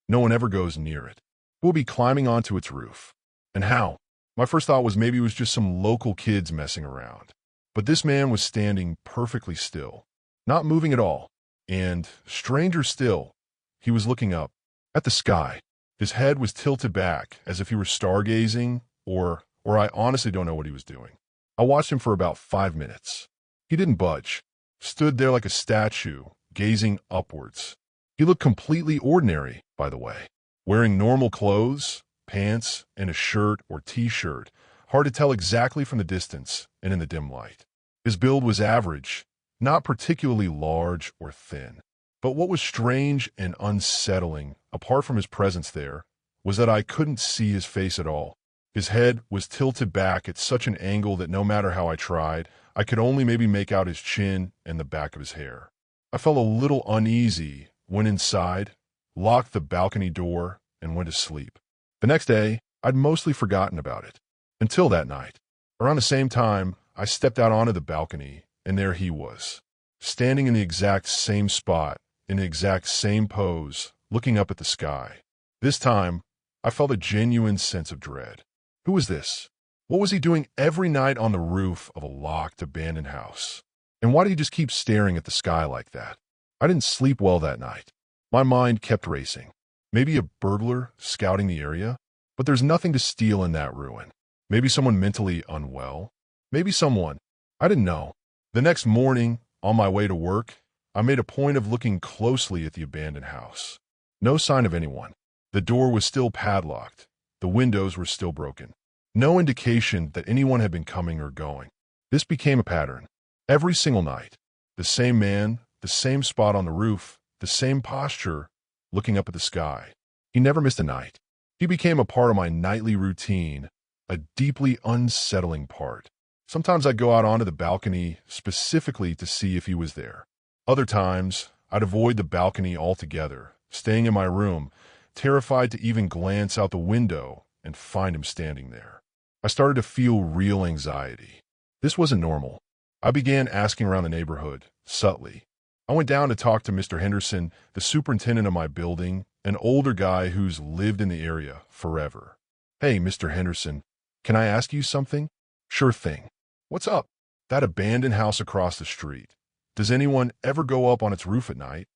No one ever goes near it. We'll be climbing onto its roof. And how? My first thought was maybe it was just some local kids messing around. But this man was standing perfectly still, not moving at all. And, stranger still, he was looking up at the sky. His head was tilted back as if he were stargazing, or I honestly don't know what he was doing. I watched him for about 5 minutes. He didn't budge, stood there like a statue, gazing upwards. He looked completely ordinary, by the way, wearing normal clothes, pants, and a shirt or t-shirt, hard to tell exactly from the distance and in the dim light. His build was average, not particularly large or thin. But what was strange and unsettling, apart from his presence there, was that I couldn't see his face at all. His head was tilted back at such an angle that no matter how I tried, I could only maybe make out his chin and the back of his hair. I felt a little uneasy, went inside, locked the balcony door, and went to sleep. The next day, I'd mostly forgotten about it. Until that night. Around the same time, I stepped out onto the balcony, and there he was, standing in the exact same spot, in the exact same pose, looking up at the sky. This time, I felt a genuine sense of dread. Who was this? What was he doing every night on the roof of a locked, abandoned house? And why did he just keep staring at the sky like that? I didn't sleep well that night. My mind kept racing. Maybe a burglar scouting the area? But there's nothing to steal in that ruin. Maybe someone mentally unwell? Maybe someone. I didn't know. The next morning, on my way to work, I made a point of looking closely at the abandoned house. No sign of anyone. The door was still padlocked. The windows were still broken. No indication that anyone had been coming or going. This became a pattern. Every single night. The same man, the same spot on the roof, the same posture, looking up at the sky. He never missed a night. He became a part of my nightly routine, a deeply unsettling part. Sometimes I'd go out onto the balcony specifically to see if he was there. Other times, I'd avoid the balcony altogether, staying in my room, terrified to even glance out the window and find him standing there. I started to feel real anxiety. This wasn't normal. I began asking around the neighborhood, subtly. I went down to talk to Mr. Henderson, the superintendent of my building, an older guy who's lived in the area forever. Hey, Mr. Henderson, can I ask you something? Sure thing. What's up? That abandoned house across the street. Does anyone ever go up on its roof at night?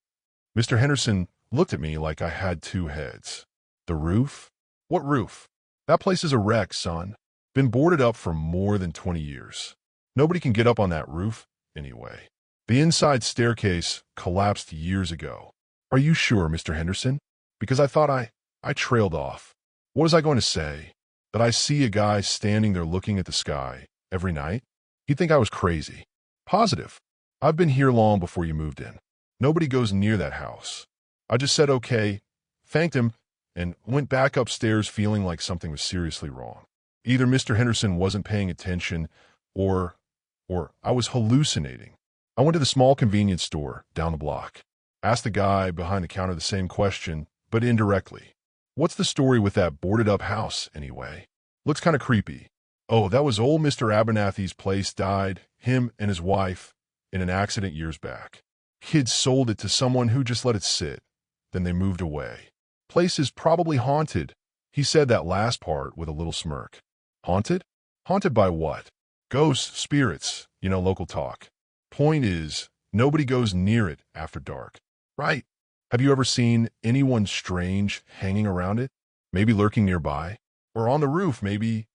Mr. Henderson looked at me like I had two heads. The roof? What roof? That place is a wreck, son. Been boarded up for more than 20 years. Nobody can get up on that roof, anyway. The inside staircase collapsed years ago. Are you sure, Mr. Henderson? Because I thought I trailed off. What was I going to say? That I see a guy standing there looking at the sky every night? He'd think I was crazy. Positive. I've been here long before you moved in. Nobody goes near that house. I just said okay, thanked him, and went back upstairs feeling like something was seriously wrong. Either Mr. Henderson wasn't paying attention, or I was hallucinating. I went to the small convenience store down the block. Asked the guy behind the counter the same question, but indirectly. What's the story with that boarded-up house, anyway? Looks kind of creepy. Oh, that was old Mr. Abernathy's place died, him and his wife, in an accident years back. Kids sold it to someone who just let it sit. Then they moved away. Place is probably haunted. He said that last part with a little smirk. Haunted? Haunted by what? Ghosts, spirits, local talk. Point is, nobody goes near it after dark. Right. Have you ever seen anyone strange hanging around it? Maybe lurking nearby? Or on the roof, maybe?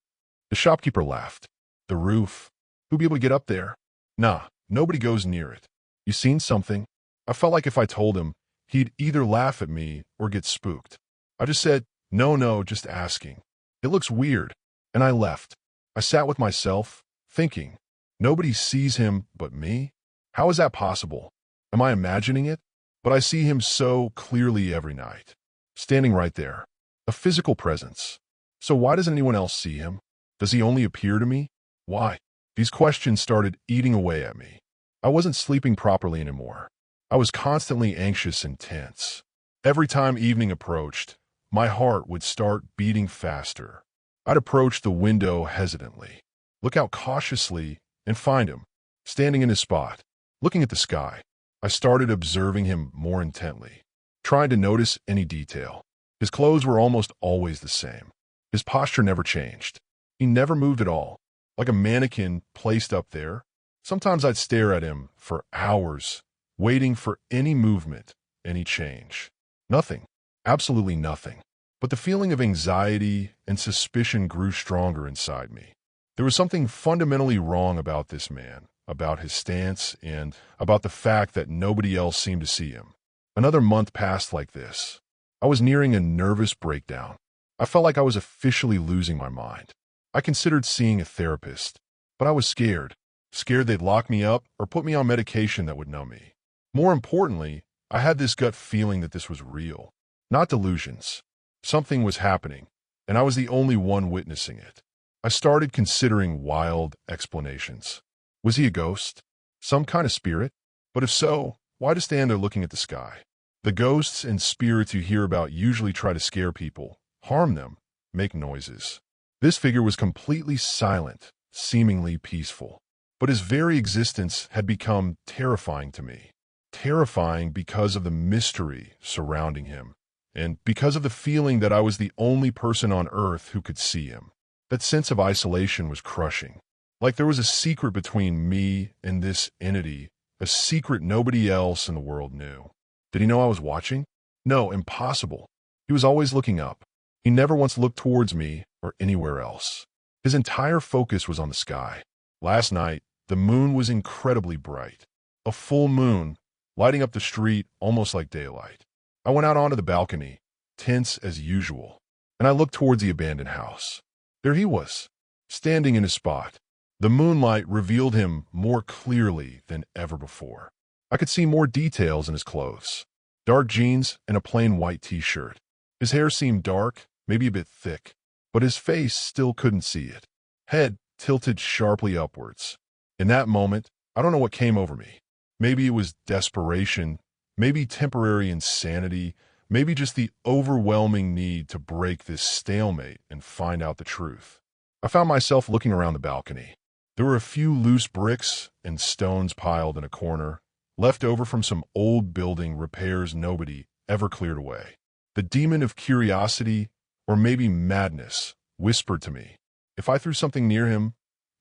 The shopkeeper laughed. The roof? Who'd be able to get up there? Nah, nobody goes near it. You seen something? I felt like if I told him, he'd either laugh at me or get spooked. I just said, no, just asking. It looks weird. And I left. I sat with myself, thinking, nobody sees him but me? How is that possible? Am I imagining it? But I see him so clearly every night. Standing right there. A physical presence. So why doesn't anyone else see him? Does he only appear to me? Why? These questions started eating away at me. I wasn't sleeping properly anymore. I was constantly anxious and tense. Every time evening approached, my heart would start beating faster. I'd approach the window hesitantly, look out cautiously, and find him, standing in his spot, looking at the sky. I started observing him more intently, trying to notice any detail. His clothes were almost always the same. His posture never changed. He never moved at all, like a mannequin placed up there. Sometimes I'd stare at him for hours, waiting for any movement, any change. Nothing. Absolutely nothing. But the feeling of anxiety and suspicion grew stronger inside me. There was something fundamentally wrong about this man, about his stance, and about the fact that nobody else seemed to see him. Another month passed like this. I was nearing a nervous breakdown. I felt like I was officially losing my mind. I considered seeing a therapist, but I was scared. Scared they'd lock me up or put me on medication that would numb me. More importantly, I had this gut feeling that this was real, not delusions. Something was happening, and I was the only one witnessing it. I started considering wild explanations. Was he a ghost? Some kind of spirit? But if so, why just stand there looking at the sky? The ghosts and spirits you hear about usually try to scare people, harm them, make noises. This figure was completely silent, seemingly peaceful. But his very existence had become terrifying to me. Terrifying because of the mystery surrounding him, and because of the feeling that I was the only person on earth who could see him. That sense of isolation was crushing. Like there was a secret between me and this entity, a secret nobody else in the world knew. Did he know I was watching? No, impossible. He was always looking up. He never once looked towards me or anywhere else. His entire focus was on the sky. Last night, the moon was incredibly bright. A full moon, lighting up the street almost like daylight. I went out onto the balcony, tense as usual, and I looked towards the abandoned house. There he was, standing in his spot. The moonlight revealed him more clearly than ever before. I could see more details in his clothes. Dark jeans and a plain white t-shirt. His hair seemed dark, maybe a bit thick, but his face still couldn't see it. Head tilted sharply upwards. In that moment, I don't know what came over me. Maybe it was desperation, maybe temporary insanity, maybe just the overwhelming need to break this stalemate and find out the truth. I found myself looking around the balcony. There were a few loose bricks and stones piled in a corner, left over from some old building repairs nobody ever cleared away. The demon of curiosity, or maybe madness, whispered to me. If I threw something near him,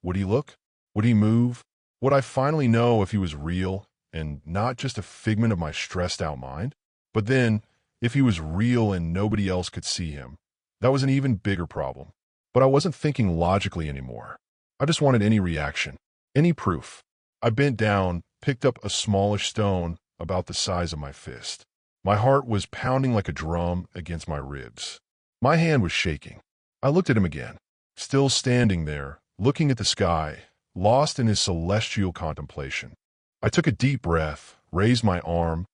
would he look? Would he move? Would I finally know if he was real and not just a figment of my stressed-out mind? But then, if he was real and nobody else could see him, that was an even bigger problem. But I wasn't thinking logically anymore. I just wanted any reaction, any proof. I bent down, picked up a smallish stone about the size of my fist. My heart was pounding like a drum against my ribs. My hand was shaking. I looked at him again, still standing there, looking at the sky, lost in his celestial contemplation. I took a deep breath, raised my arm,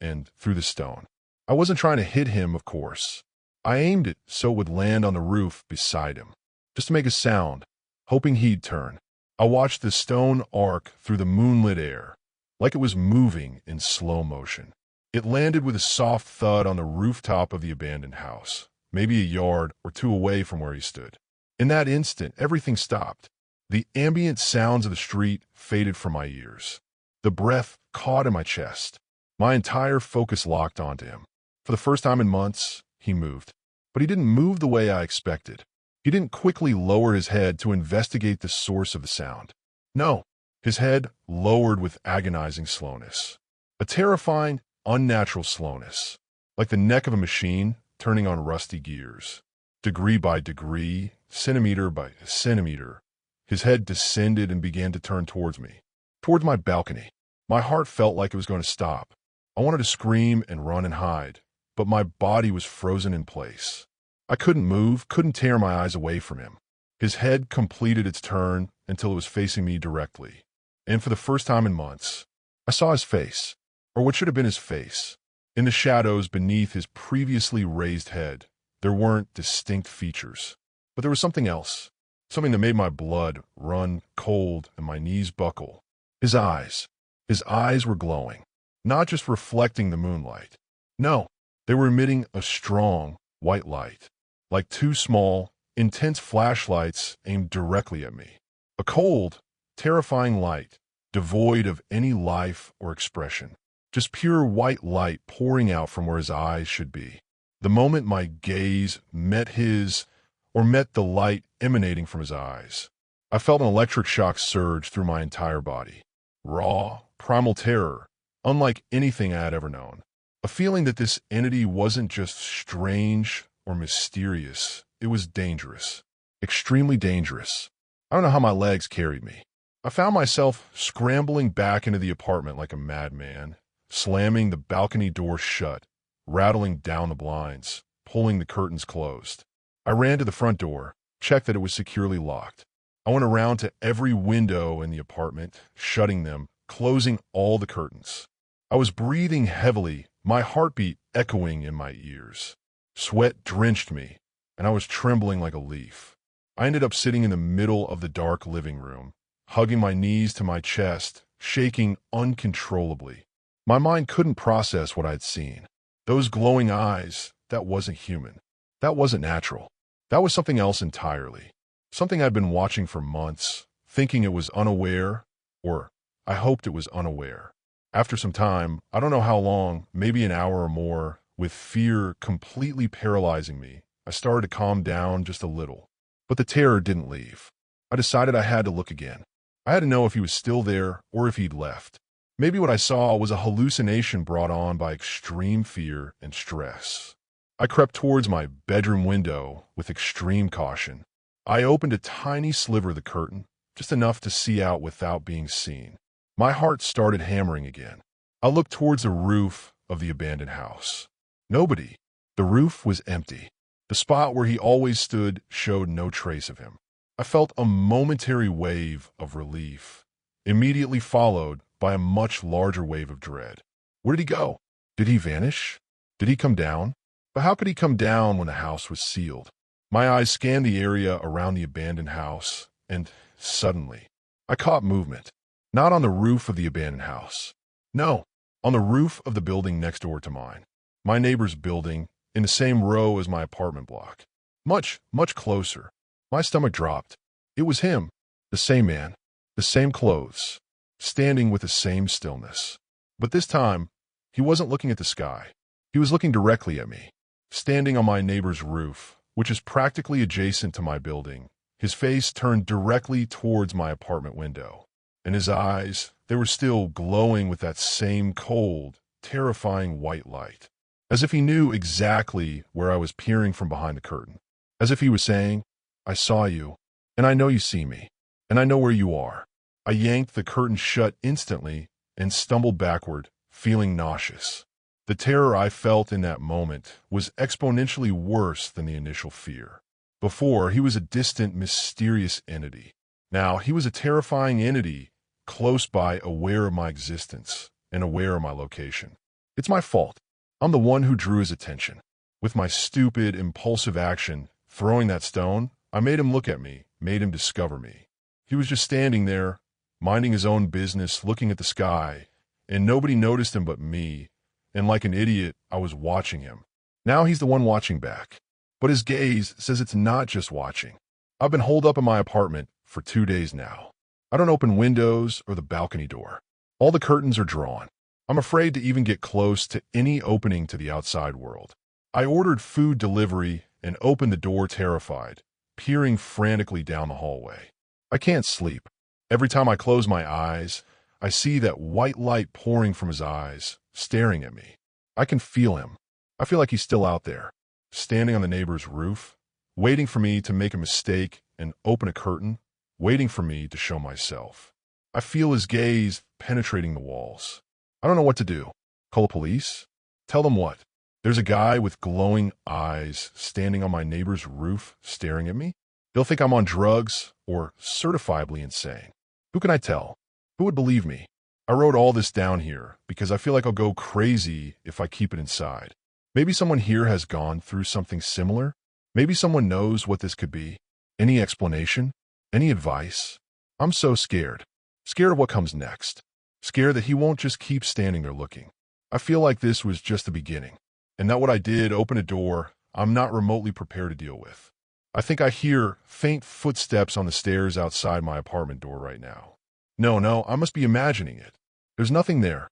and threw the stone. I wasn't trying to hit him, of course. I aimed it so it would land on the roof beside him, just to make a sound, hoping he'd turn. I watched the stone arc through the moonlit air, like it was moving in slow motion. It landed with a soft thud on the rooftop of the abandoned house, maybe a yard or two away from where he stood. In that instant, everything stopped. The ambient sounds of the street faded from my ears. The breath caught in my chest. My entire focus locked onto him. For the first time in months, he moved. But he didn't move the way I expected. He didn't quickly lower his head to investigate the source of the sound. No, his head lowered with agonizing slowness. A terrifying, unnatural slowness, like the neck of a machine turning on rusty gears. Degree by degree, centimeter by centimeter, his head descended and began to turn towards me, towards my balcony. My heart felt like it was going to stop. I wanted to scream and run and hide, but my body was frozen in place. I couldn't move, couldn't tear my eyes away from him. His head completed its turn until it was facing me directly. And for the first time in months, I saw his face, or what should have been his face. In the shadows beneath his previously raised head, there weren't distinct features. But there was something else. something that made my blood run cold and my knees buckle. His eyes. His eyes were glowing, not just reflecting the moonlight. No, they were emitting a strong, white light, like two small, intense flashlights aimed directly at me. A cold, terrifying light, devoid of any life or expression. Just pure white light pouring out from where his eyes should be. The moment my gaze met his, or met the light emanating from his eyes, I felt an electric shock surge through my entire body. Raw, primal terror, unlike anything I had ever known. A feeling that this entity wasn't just strange or mysterious, it was dangerous. Extremely dangerous. I don't know how my legs carried me. I found myself scrambling back into the apartment like a madman, slamming the balcony door shut, rattling down the blinds, pulling the curtains closed. I ran to the front door, checked that it was securely locked. I went around to every window in the apartment, shutting them, closing all the curtains. I was breathing heavily, my heartbeat echoing in my ears. Sweat drenched me, and I was trembling like a leaf. I ended up sitting in the middle of the dark living room, hugging my knees to my chest, shaking uncontrollably. My mind couldn't process what I'd seen. Those glowing eyes, that wasn't human. That wasn't natural. That was something else entirely. Something I'd been watching for months, thinking it was unaware, or I hoped it was unaware. After some time, I don't know how long, maybe an hour or more, with fear completely paralyzing me, I started to calm down just a little. But the terror didn't leave. I decided I had to look again. I had to know if he was still there or if he'd left. Maybe what I saw was a hallucination brought on by extreme fear and stress. I crept towards my bedroom window with extreme caution. I opened a tiny sliver of the curtain, just enough to see out without being seen. My heart started hammering again. I looked towards the roof of the abandoned house. Nobody. The roof was empty. The spot where he always stood showed no trace of him. I felt a momentary wave of relief, immediately followed by a much larger wave of dread. Where did he go? Did he vanish? Did he come down? But how could he come down when the house was sealed? My eyes scanned the area around the abandoned house, and suddenly, I caught movement. Not on the roof of the abandoned house. No, on the roof of the building next door to mine. My neighbor's building, in the same row as my apartment block. Much, much closer. My stomach dropped. It was him, the same man, the same clothes, standing with the same stillness. But this time, he wasn't looking at the sky. He was looking directly at me, standing on my neighbor's roof, which is practically adjacent to my building, his face turned directly towards my apartment window. And his eyes, they were still glowing with that same cold, terrifying white light. As if he knew exactly where I was peering from behind the curtain. As if he was saying, I saw you, and I know you see me, and I know where you are. I yanked the curtain shut instantly and stumbled backward, feeling nauseous. The terror I felt in that moment was exponentially worse than the initial fear. Before, he was a distant, mysterious entity. Now, he was a terrifying entity, close by, aware of my existence and aware of my location. It's my fault. I'm the one who drew his attention. With my stupid, impulsive action, throwing that stone, I made him look at me, made him discover me. He was just standing there, minding his own business, looking at the sky, and nobody noticed him but me, and like an idiot, I was watching him. Now he's the one watching back. But his gaze says it's not just watching. I've been holed up in my apartment for 2 days now. I don't open windows or the balcony door. All the curtains are drawn. I'm afraid to even get close to any opening to the outside world. I ordered food delivery and opened the door terrified, peering frantically down the hallway. I can't sleep. Every time I close my eyes, I see that white light pouring from his eyes, staring at me. I can feel him. I feel like he's still out there, standing on the neighbor's roof, waiting for me to make a mistake and open a curtain, waiting for me to show myself. I feel his gaze penetrating the walls. I don't know what to do. Call the police? Tell them what? There's a guy with glowing eyes standing on my neighbor's roof staring at me? They'll think I'm on drugs or certifiably insane. Who can I tell? Who would believe me? I wrote all this down here because I feel like I'll go crazy if I keep it inside. Maybe someone here has gone through something similar. Maybe someone knows what this could be. Any explanation? Any advice? I'm so scared. Scared of what comes next. Scared that he won't just keep standing there looking. I feel like this was just the beginning, and that what I did, open a door, I'm not remotely prepared to deal with. I think I hear faint footsteps on the stairs outside my apartment door right now. No, I must be imagining it. There's nothing there,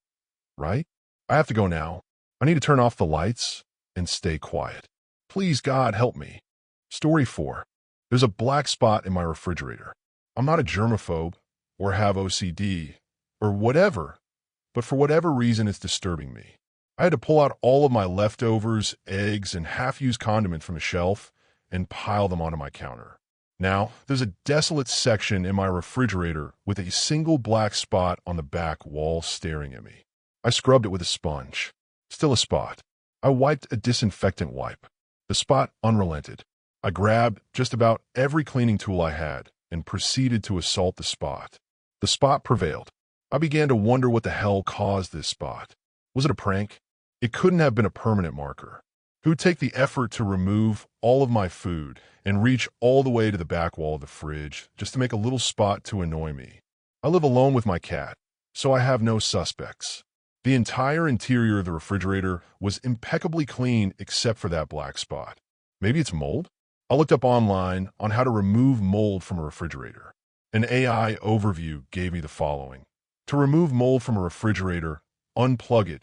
right? I have to go now. I need to turn off the lights and stay quiet. Please, God, help me. Story 4. There's a black spot in my refrigerator. I'm not a germaphobe or have OCD or whatever, but for whatever reason, it's disturbing me. I had to pull out all of my leftovers, eggs, and half-used condiment from a shelf and pile them onto my counter. Now, there's a desolate section in my refrigerator with a single black spot on the back wall staring at me. I scrubbed it with a sponge. Still a spot. I wiped a disinfectant wipe. The spot unrelented. I grabbed just about every cleaning tool I had and proceeded to assault the spot. The spot prevailed. I began to wonder what the hell caused this spot. Was it a prank? It couldn't have been a permanent marker. Who'd take the effort to remove all of my food and reach all the way to the back wall of the fridge just to make a little spot to annoy me? I live alone with my cat, so I have no suspects. The entire interior of the refrigerator was impeccably clean except for that black spot. Maybe it's mold? I looked up online on how to remove mold from a refrigerator. An AI overview gave me the following. To remove mold from a refrigerator, unplug it,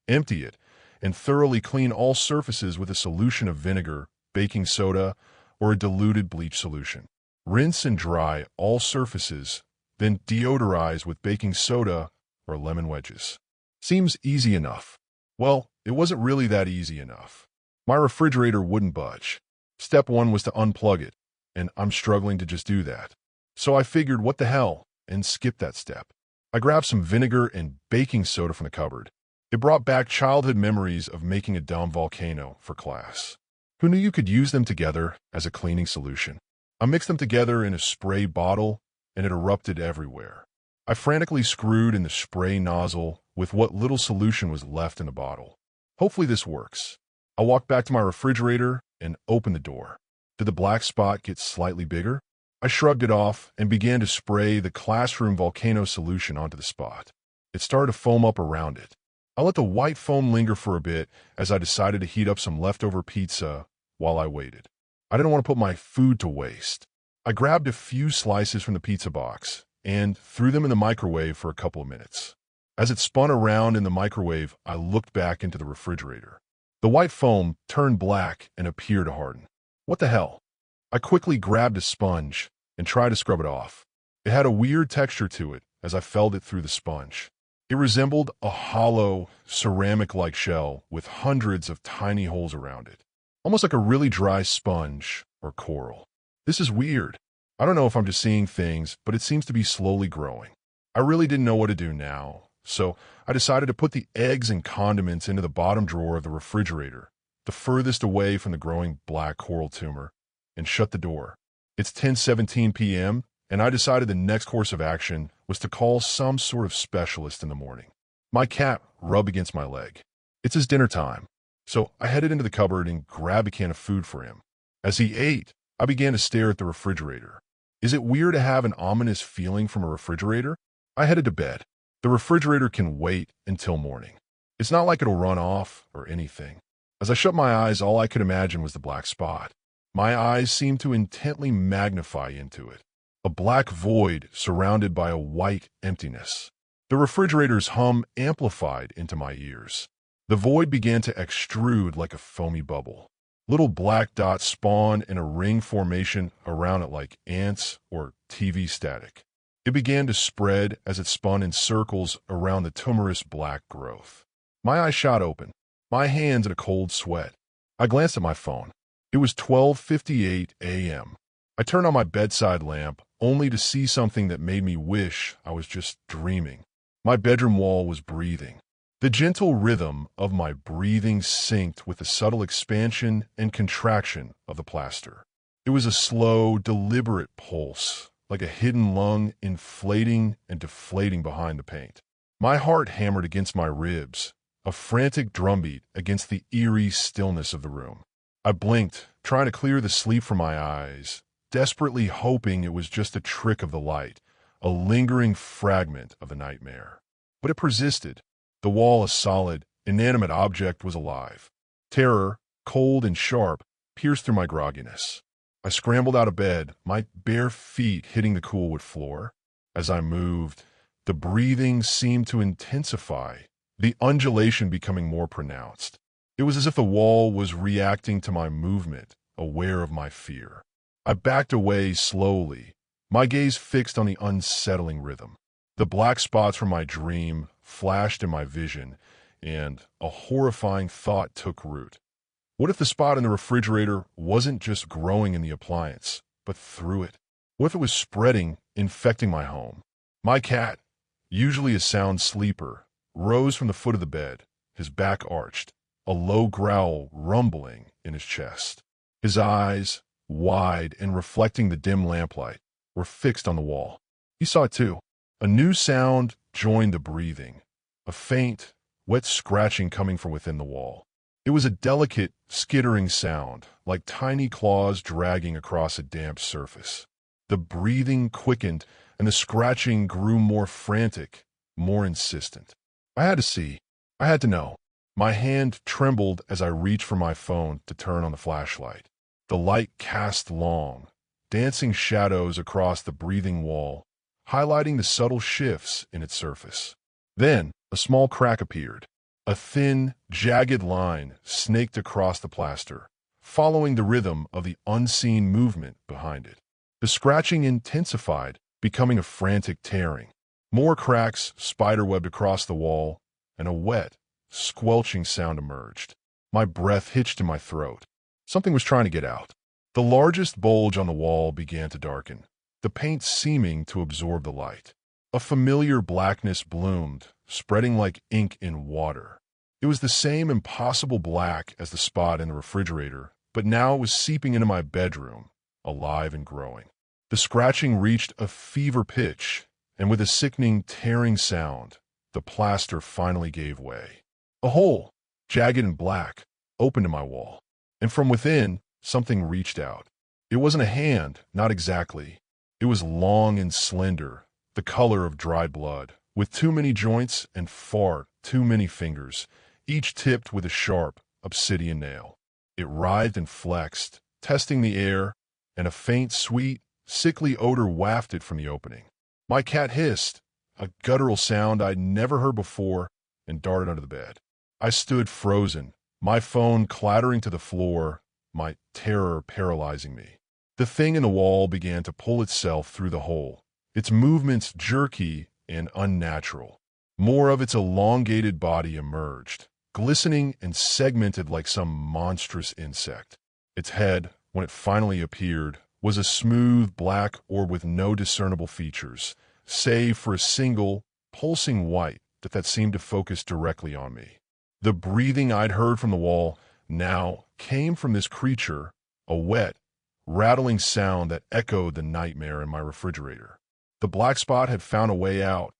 empty it, and thoroughly clean all surfaces with a solution of vinegar, baking soda, or a diluted bleach solution. Rinse and dry all surfaces, then deodorize with baking soda or lemon wedges. Seems easy enough. Well, it wasn't really that easy enough. My refrigerator wouldn't budge. Step 1 was to unplug it, and I'm struggling to just do that. So I figured, what the hell, and skipped that step. I grabbed some vinegar and baking soda from the cupboard. It brought back childhood memories of making a dumb volcano for class. Who knew you could use them together as a cleaning solution? I mixed them together in a spray bottle, and it erupted everywhere. I frantically screwed in the spray nozzle with what little solution was left in the bottle. Hopefully this works. I walked back to my refrigerator and opened the door. Did the black spot get slightly bigger? I shrugged it off and began to spray the classroom volcano solution onto the spot. It started to foam up around it. I let the white foam linger for a bit as I decided to heat up some leftover pizza while I waited. I didn't want to put my food to waste. I grabbed a few slices from the pizza box and threw them in the microwave for a couple of minutes. As it spun around in the microwave, I looked back into the refrigerator. The white foam turned black and appeared to harden. What the hell? I quickly grabbed a sponge and tried to scrub it off. It had a weird texture to it as I felt it through the sponge. It resembled a hollow, ceramic-like shell with hundreds of tiny holes around it, almost like a really dry sponge or coral. This is weird. I don't know if I'm just seeing things, but it seems to be slowly growing. I really didn't know what to do now, so I decided to put the eggs and condiments into the bottom drawer of the refrigerator, the furthest away from the growing black coral tumor, and shut the door. It's 10:17 p.m., and I decided the next course of action was to call some sort of specialist in the morning. My cat rubbed against my leg. It's his dinner time, so I headed into the cupboard and grabbed a can of food for him. As he ate, I began to stare at the refrigerator. Is it weird to have an ominous feeling from a refrigerator? I headed to bed. The refrigerator can wait until morning. It's not like it'll run off or anything. As I shut my eyes, all I could imagine was the black spot. My eyes seemed to intently magnify into it. A black void surrounded by a white emptiness. The refrigerator's hum amplified into my ears. The void began to extrude like a foamy bubble. Little black dots spawned in a ring formation around it like ants or TV static. It began to spread as it spun in circles around the tumorous black growth. My eyes shot open, my hands in a cold sweat. I glanced at my phone. It was 12:58 a.m. I turned on my bedside lamp only to see something that made me wish I was just dreaming. My bedroom wall was breathing. The gentle rhythm of my breathing synced with the subtle expansion and contraction of the plaster. It was a slow, deliberate pulse, like a hidden lung inflating and deflating behind the paint. My heart hammered against my ribs, a frantic drumbeat against the eerie stillness of the room. I blinked, trying to clear the sleep from my eyes, desperately hoping it was just a trick of the light, a lingering fragment of the nightmare. But it persisted. The wall, a solid, inanimate object, was alive. Terror, cold and sharp, pierced through my grogginess. I scrambled out of bed, my bare feet hitting the cool wood floor. As I moved, the breathing seemed to intensify, the undulation becoming more pronounced. It was as if the wall was reacting to my movement, aware of my fear. I backed away slowly, my gaze fixed on the unsettling rhythm. The black spots from my dream flashed in my vision, and a horrifying thought took root. What if the spot in the refrigerator wasn't just growing in the appliance, but through it? What if it was spreading, infecting my home? My cat, usually a sound sleeper, rose from the foot of the bed, his back arched, a low growl rumbling in his chest. His eyes, wide and reflecting the dim lamplight, were fixed on the wall. He saw it too. A new sound joined the breathing, a faint, wet scratching coming from within the wall. It was a delicate, skittering sound, like tiny claws dragging across a damp surface. The breathing quickened, and the scratching grew more frantic, more insistent. I had to see. I had to know. My hand trembled as I reached for my phone to turn on the flashlight. The light cast long, dancing shadows across the breathing wall, highlighting the subtle shifts in its surface. Then, a small crack appeared. A thin, jagged line snaked across the plaster, following the rhythm of the unseen movement behind it. The scratching intensified, becoming a frantic tearing. More cracks spiderwebbed across the wall, and a wet, squelching sound emerged. My breath hitched in my throat. Something was trying to get out. The largest bulge on the wall began to darken, the paint seeming to absorb the light. A familiar blackness bloomed, spreading like ink in water. It was the same impossible black as the spot in the refrigerator, but now it was seeping into my bedroom, alive and growing. The scratching reached a fever pitch, and with a sickening, tearing sound, the plaster finally gave way. A hole, jagged and black, opened in my wall, and from within, something reached out. It wasn't a hand, not exactly. It was long and slender, the color of dried blood, with too many joints and far too many fingers, each tipped with a sharp, obsidian nail. It writhed and flexed, testing the air, and a faint, sweet, sickly odor wafted from the opening. My cat hissed, a guttural sound I'd never heard before, and darted under the bed. I stood frozen, my phone clattering to the floor, my terror paralyzing me. The thing in the wall began to pull itself through the hole, its movements jerky and unnatural. More of its elongated body emerged, glistening and segmented like some monstrous insect. Its head, when it finally appeared, was a smooth black orb with no discernible features, save for a single, pulsing white that seemed to focus directly on me. The breathing I'd heard from the wall now came from this creature, a wet, rattling sound that echoed the nightmare in my refrigerator. The black spot had found a way out,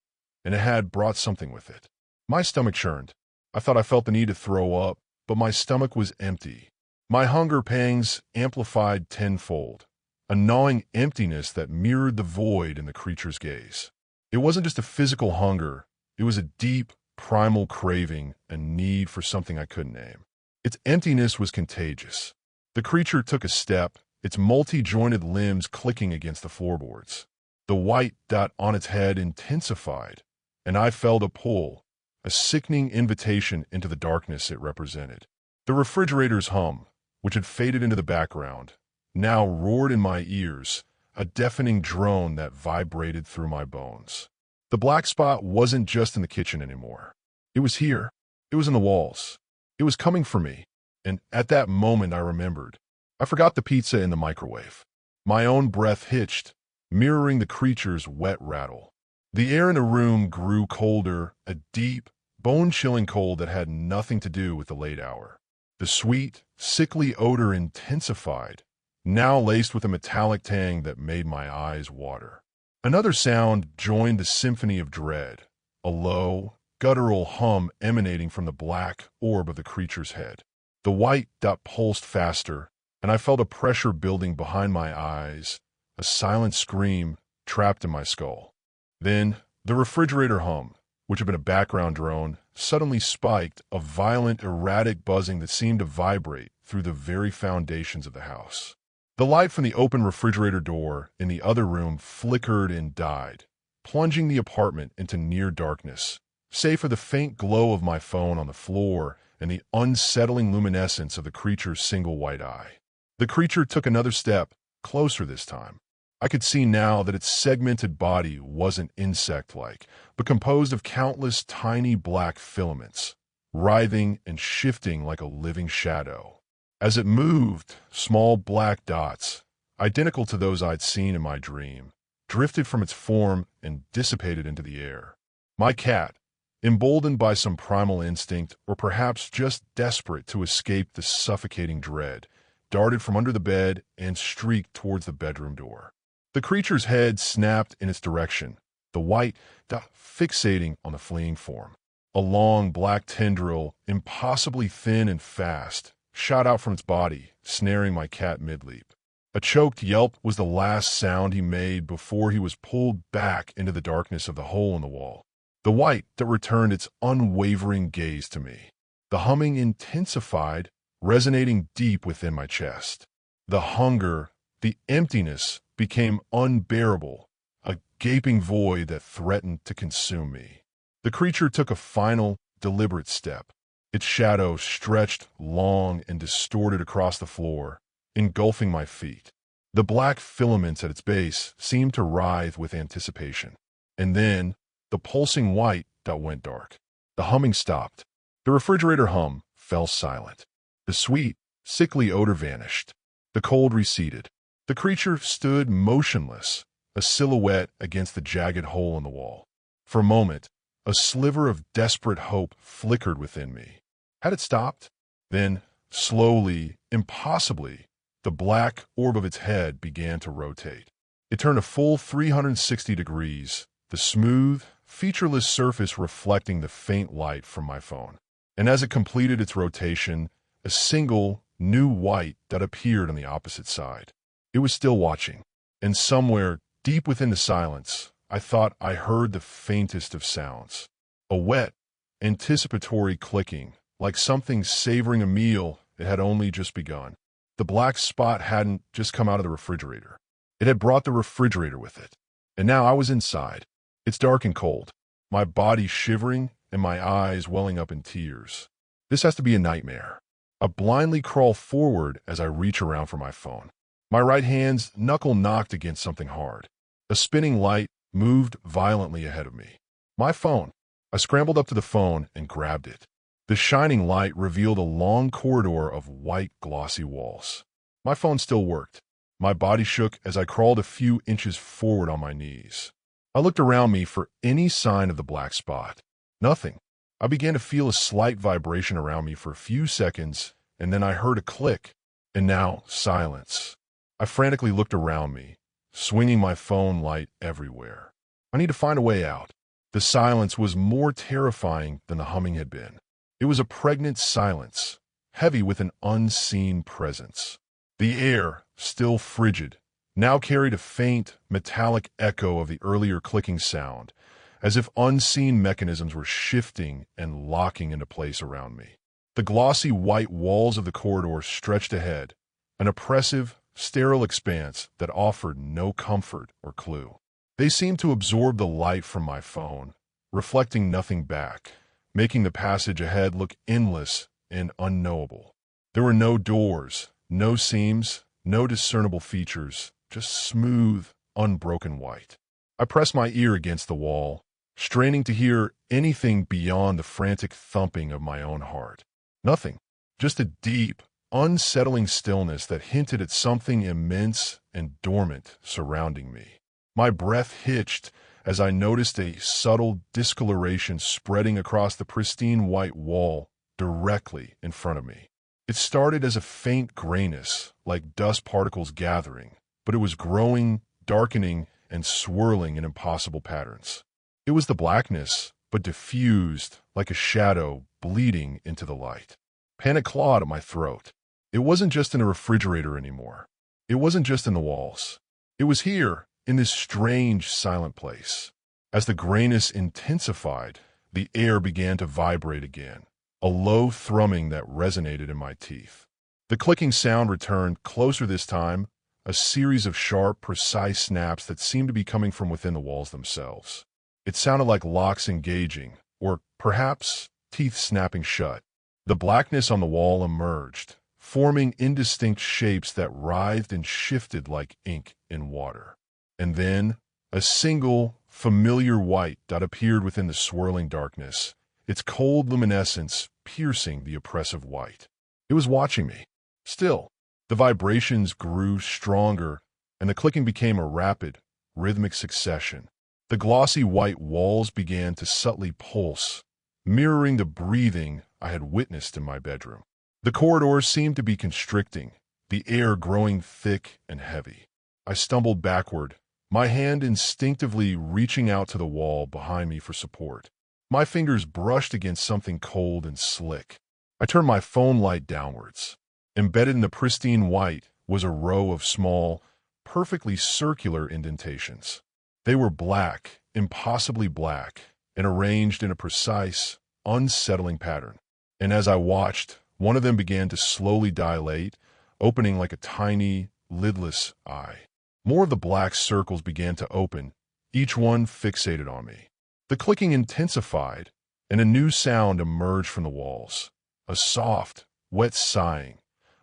and it had brought something with it. My stomach churned. I thought I felt the need to throw up, but my stomach was empty. My hunger pangs amplified tenfold, a gnawing emptiness that mirrored the void in the creature's gaze. It wasn't just a physical hunger, it was a deep, primal craving and need for something I couldn't name. Its emptiness was contagious. The creature took a step, its multi-jointed limbs clicking against the floorboards. The white dot on its head intensified, and I felt a pull, a sickening invitation into the darkness it represented. The refrigerator's hum, which had faded into the background, now roared in my ears, a deafening drone that vibrated through my bones. The black spot wasn't just in the kitchen anymore. It was here. It was in the walls. It was coming for me, and at that moment I remembered. I forgot the pizza in the microwave. My own breath hitched, mirroring the creature's wet rattle. The air in the room grew colder, a deep, bone-chilling cold that had nothing to do with the late hour. The sweet, sickly odor intensified, now laced with a metallic tang that made my eyes water. Another sound joined the symphony of dread, a low, guttural hum emanating from the black orb of the creature's head. The white dot pulsed faster, and I felt a pressure building behind my eyes, a silent scream trapped in my skull. Then, the refrigerator hum, which had been a background drone, suddenly spiked, a violent, erratic buzzing that seemed to vibrate through the very foundations of the house. The light from the open refrigerator door in the other room flickered and died, plunging the apartment into near darkness, save for the faint glow of my phone on the floor and the unsettling luminescence of the creature's single white eye. The creature took another step, closer this time. I could see now that its segmented body wasn't insect-like, but composed of countless tiny black filaments, writhing and shifting like a living shadow. As it moved, small black dots, identical to those I'd seen in my dream, drifted from its form and dissipated into the air. My cat, emboldened by some primal instinct, or perhaps just desperate to escape the suffocating dread, darted from under the bed and streaked towards the bedroom door. The creature's head snapped in its direction, the white dot fixating on the fleeing form. A long black tendril, impossibly thin and fast, shot out from its body, snaring my cat mid-leap. A choked yelp was the last sound he made before he was pulled back into the darkness of the hole in the wall. The white that returned its unwavering gaze to me. The humming intensified, resonating deep within my chest. The hunger, the emptiness, became unbearable, a gaping void that threatened to consume me. The creature took a final, deliberate step. Its shadow stretched long and distorted across the floor, engulfing my feet. The black filaments at its base seemed to writhe with anticipation. And then, the pulsing white dot went dark. The humming stopped. The refrigerator hum fell silent. The sweet, sickly odor vanished. The cold receded. The creature stood motionless, a silhouette against the jagged hole in the wall. For a moment, a sliver of desperate hope flickered within me. Had it stopped? Then, slowly, impossibly, the black orb of its head began to rotate. It turned a full 360 degrees, the smooth, featureless surface reflecting the faint light from my phone. And as it completed its rotation, a single, new white dot appeared on the opposite side. It was still watching, and somewhere, deep within the silence, I thought I heard the faintest of sounds. A wet, anticipatory clicking, like something savoring a meal it had only just begun. The black spot hadn't just come out of the refrigerator. It had brought the refrigerator with it. And now I was inside. It's dark and cold, my body shivering and my eyes welling up in tears. This has to be a nightmare. I blindly crawl forward as I reach around for my phone. My right hand's knuckle knocked against something hard. A spinning light moved violently ahead of me. My phone. I scrambled up to the phone and grabbed it. The shining light revealed a long corridor of white, glossy walls. My phone still worked. My body shook as I crawled a few inches forward on my knees. I looked around me for any sign of the black spot. Nothing. I began to feel a slight vibration around me for a few seconds, and then I heard a click, and now silence. I frantically looked around me, swinging my phone light everywhere. I need to find a way out. The silence was more terrifying than the humming had been. It was a pregnant silence, heavy with an unseen presence. The air, still frigid, now carried a faint, metallic echo of the earlier clicking sound, as if unseen mechanisms were shifting and locking into place around me. The glossy white walls of the corridor stretched ahead, an oppressive, sterile expanse that offered no comfort or clue. They seemed to absorb the light from my phone, reflecting nothing back, making the passage ahead look endless and unknowable. There were no doors, no seams, no discernible features, just smooth, unbroken white. I pressed my ear against the wall, straining to hear anything beyond the frantic thumping of my own heart. Nothing, just a deep, unsettling stillness that hinted at something immense and dormant surrounding me. My breath hitched as I noticed a subtle discoloration spreading across the pristine white wall directly in front of me. It started as a faint grayness, like dust particles gathering, but it was growing, darkening, and swirling in impossible patterns. It was the blackness, but diffused like a shadow bleeding into the light. Panic clawed at my throat. It wasn't just in a refrigerator anymore. It wasn't just in the walls. It was here, in this strange, silent place. As the grayness intensified, the air began to vibrate again, a low thrumming that resonated in my teeth. The clicking sound returned, closer this time, a series of sharp, precise snaps that seemed to be coming from within the walls themselves. It sounded like locks engaging, or perhaps teeth snapping shut. The blackness on the wall emerged, forming indistinct shapes that writhed and shifted like ink in water. And then, a single, familiar white dot appeared within the swirling darkness, its cold luminescence piercing the oppressive white. It was watching me. Still, the vibrations grew stronger, and the clicking became a rapid, rhythmic succession. The glossy white walls began to subtly pulse, mirroring the breathing I had witnessed in my bedroom. The corridor seemed to be constricting, the air growing thick and heavy. I stumbled backward, my hand instinctively reaching out to the wall behind me for support. My fingers brushed against something cold and slick. I turned my phone light downwards. Embedded in the pristine white was a row of small, perfectly circular indentations. They were black, impossibly black, and arranged in a precise, unsettling pattern. And as I watched, one of them began to slowly dilate, opening like a tiny, lidless eye. More of the black circles began to open, each one fixated on me. The clicking intensified, and a new sound emerged from the walls. A soft, wet sighing,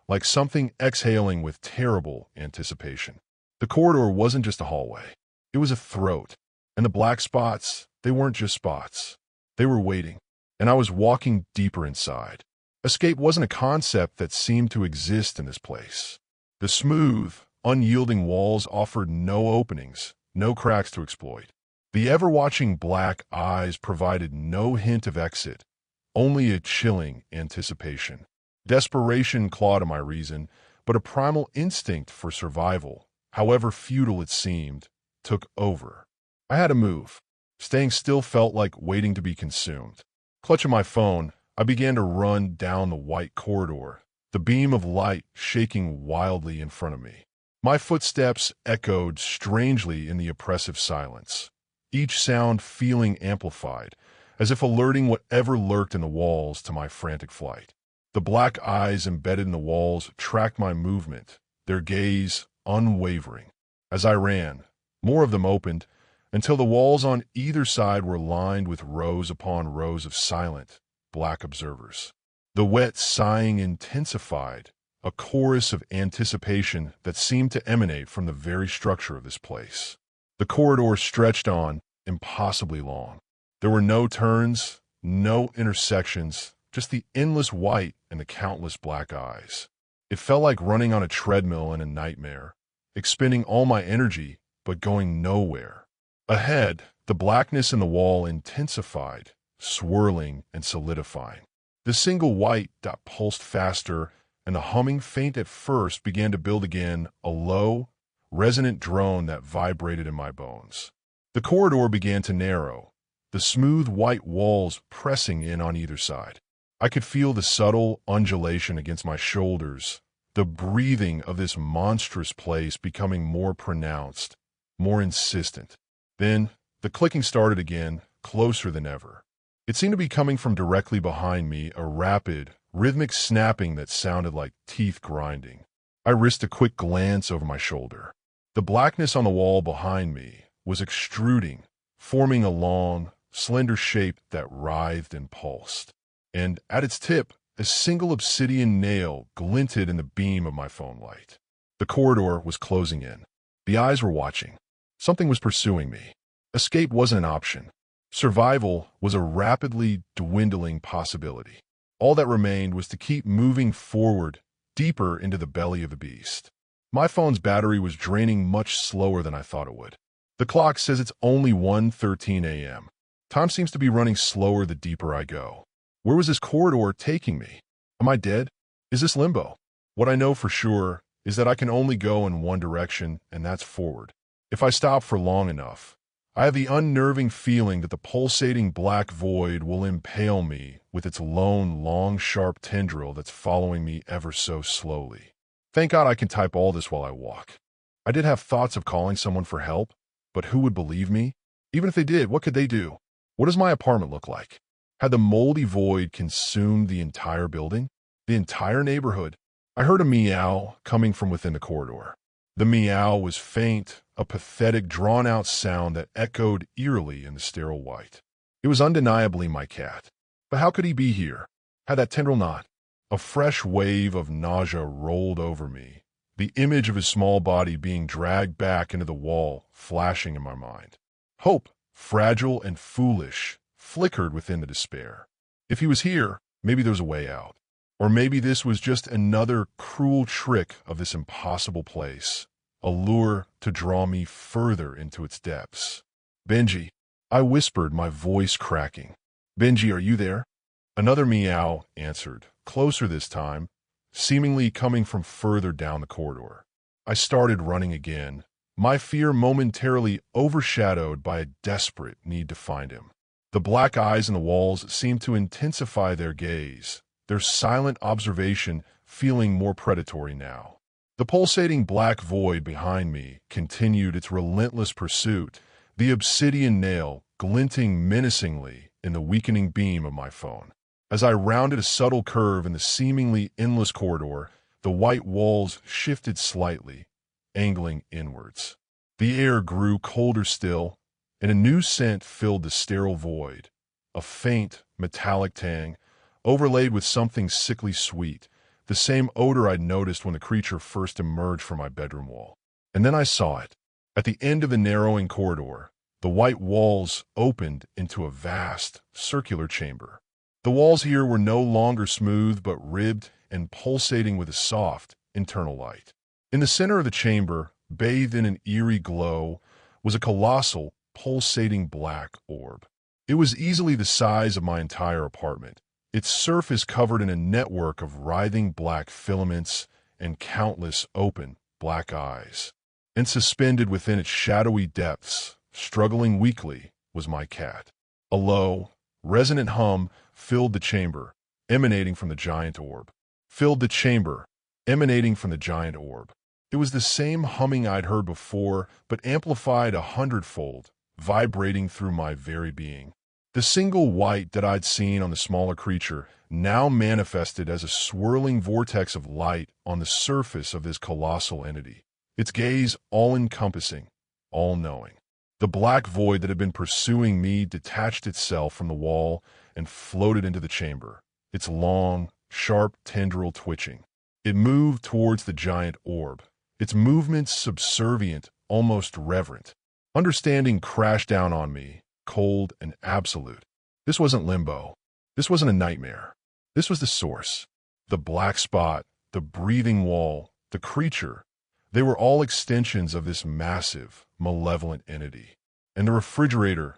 like something exhaling with terrible anticipation. The corridor wasn't just a hallway. It was a throat. And the black spots, they weren't just spots. They were waiting, and I was walking deeper inside. Escape wasn't a concept that seemed to exist in this place. The smooth, unyielding walls offered no openings, no cracks to exploit. The ever-watching black eyes provided no hint of exit, only a chilling anticipation. Desperation clawed at my reason, but a primal instinct for survival, however futile it seemed, took over. I had to move. Staying still felt like waiting to be consumed. Clutching my phone, I began to run down the white corridor, the beam of light shaking wildly in front of me. My footsteps echoed strangely in the oppressive silence, each sound feeling amplified, as if alerting whatever lurked in the walls to my frantic flight. The black eyes embedded in the walls tracked my movement, their gaze unwavering. As I ran, more of them opened, until the walls on either side were lined with rows upon rows of silent, black observers. The wet sighing intensified, a chorus of anticipation that seemed to emanate from the very structure of this place. The corridor stretched on, impossibly long. There were no turns, no intersections, just the endless white and the countless black eyes. It felt like running on a treadmill in a nightmare, expending all my energy, but going nowhere. Ahead, the blackness in the wall intensified, swirling and solidifying. The single white dot pulsed faster, and the humming, faint at first, began to build again, a low, resonant drone that vibrated in my bones. The corridor began to narrow, the smooth white walls pressing in on either side. I could feel the subtle undulation against my shoulders, the breathing of this monstrous place becoming more pronounced, more insistent. Then, the clicking started again, closer than ever. It seemed to be coming from directly behind me, a rapid, rhythmic snapping that sounded like teeth grinding. I risked a quick glance over my shoulder. The blackness on the wall behind me was extruding, forming a long, slender shape that writhed and pulsed. And at its tip, a single obsidian nail glinted in the beam of my phone light. The corridor was closing in. The eyes were watching. Something was pursuing me. Escape wasn't an option. Survival was a rapidly dwindling possibility. All that remained was to keep moving forward, deeper into the belly of the beast. My phone's battery was draining much slower than I thought it would. The clock says it's only 1:13 a.m. Time seems to be running slower the deeper I go. Where was this corridor taking me? Am I dead? Is this limbo? What I know for sure is that I can only go in one direction, and that's forward. If I stop for long enough, I have the unnerving feeling that the pulsating black void will impale me with its lone, long, sharp tendril that's following me ever so slowly. Thank God I can type all this while I walk. I did have thoughts of calling someone for help, but who would believe me? Even if they did, what could they do? What does my apartment look like? Had the moldy void consumed the entire building? The entire neighborhood? I heard a meow coming from within the corridor. The meow was faint, a pathetic, drawn-out sound that echoed eerily in the sterile white. It was undeniably my cat. But how could he be here? Had that tendril not? A fresh wave of nausea rolled over me, the image of his small body being dragged back into the wall flashing in my mind. Hope, fragile and foolish, flickered within the despair. If he was here, maybe there was a way out. Or maybe this was just another cruel trick of this impossible place, a lure to draw me further into its depths. Benji, I whispered, my voice cracking. Benji, are you there? Another meow answered, closer this time, seemingly coming from further down the corridor. I started running again, my fear momentarily overshadowed by a desperate need to find him. The black eyes in the walls seemed to intensify their gaze, their silent observation feeling more predatory now. The pulsating black void behind me continued its relentless pursuit, the obsidian nail glinting menacingly in the weakening beam of my phone. As I rounded a subtle curve in the seemingly endless corridor, the white walls shifted slightly, angling inwards. The air grew colder still, and a new scent filled the sterile void, a faint, metallic tang, overlaid with something sickly sweet, the same odor I'd noticed when the creature first emerged from my bedroom wall. And then I saw it. At the end of the narrowing corridor, the white walls opened into a vast, circular chamber. The walls here were no longer smooth but ribbed and pulsating with a soft, internal light. In the center of the chamber, bathed in an eerie glow, was a colossal, pulsating black orb. It was easily the size of my entire apartment, its surface covered in a network of writhing black filaments and countless open, black eyes. And suspended within its shadowy depths, struggling weakly, was my cat. A low, resonant hum filled the chamber, emanating from the giant orb. It was the same humming I'd heard before, but amplified 100-fold, vibrating through my very being. The single white that I'd seen on the smaller creature now manifested as a swirling vortex of light on the surface of this colossal entity, its gaze all-encompassing, all-knowing. The black void that had been pursuing me detached itself from the wall and floated into the chamber, its long, sharp tendril twitching. It moved towards the giant orb, its movements subservient, almost reverent. Understanding crashed down on me, cold and absolute. This wasn't limbo. This wasn't a nightmare. This was the source. The black spot, the breathing wall, the creature. They were all extensions of this massive, malevolent entity. And the refrigerator,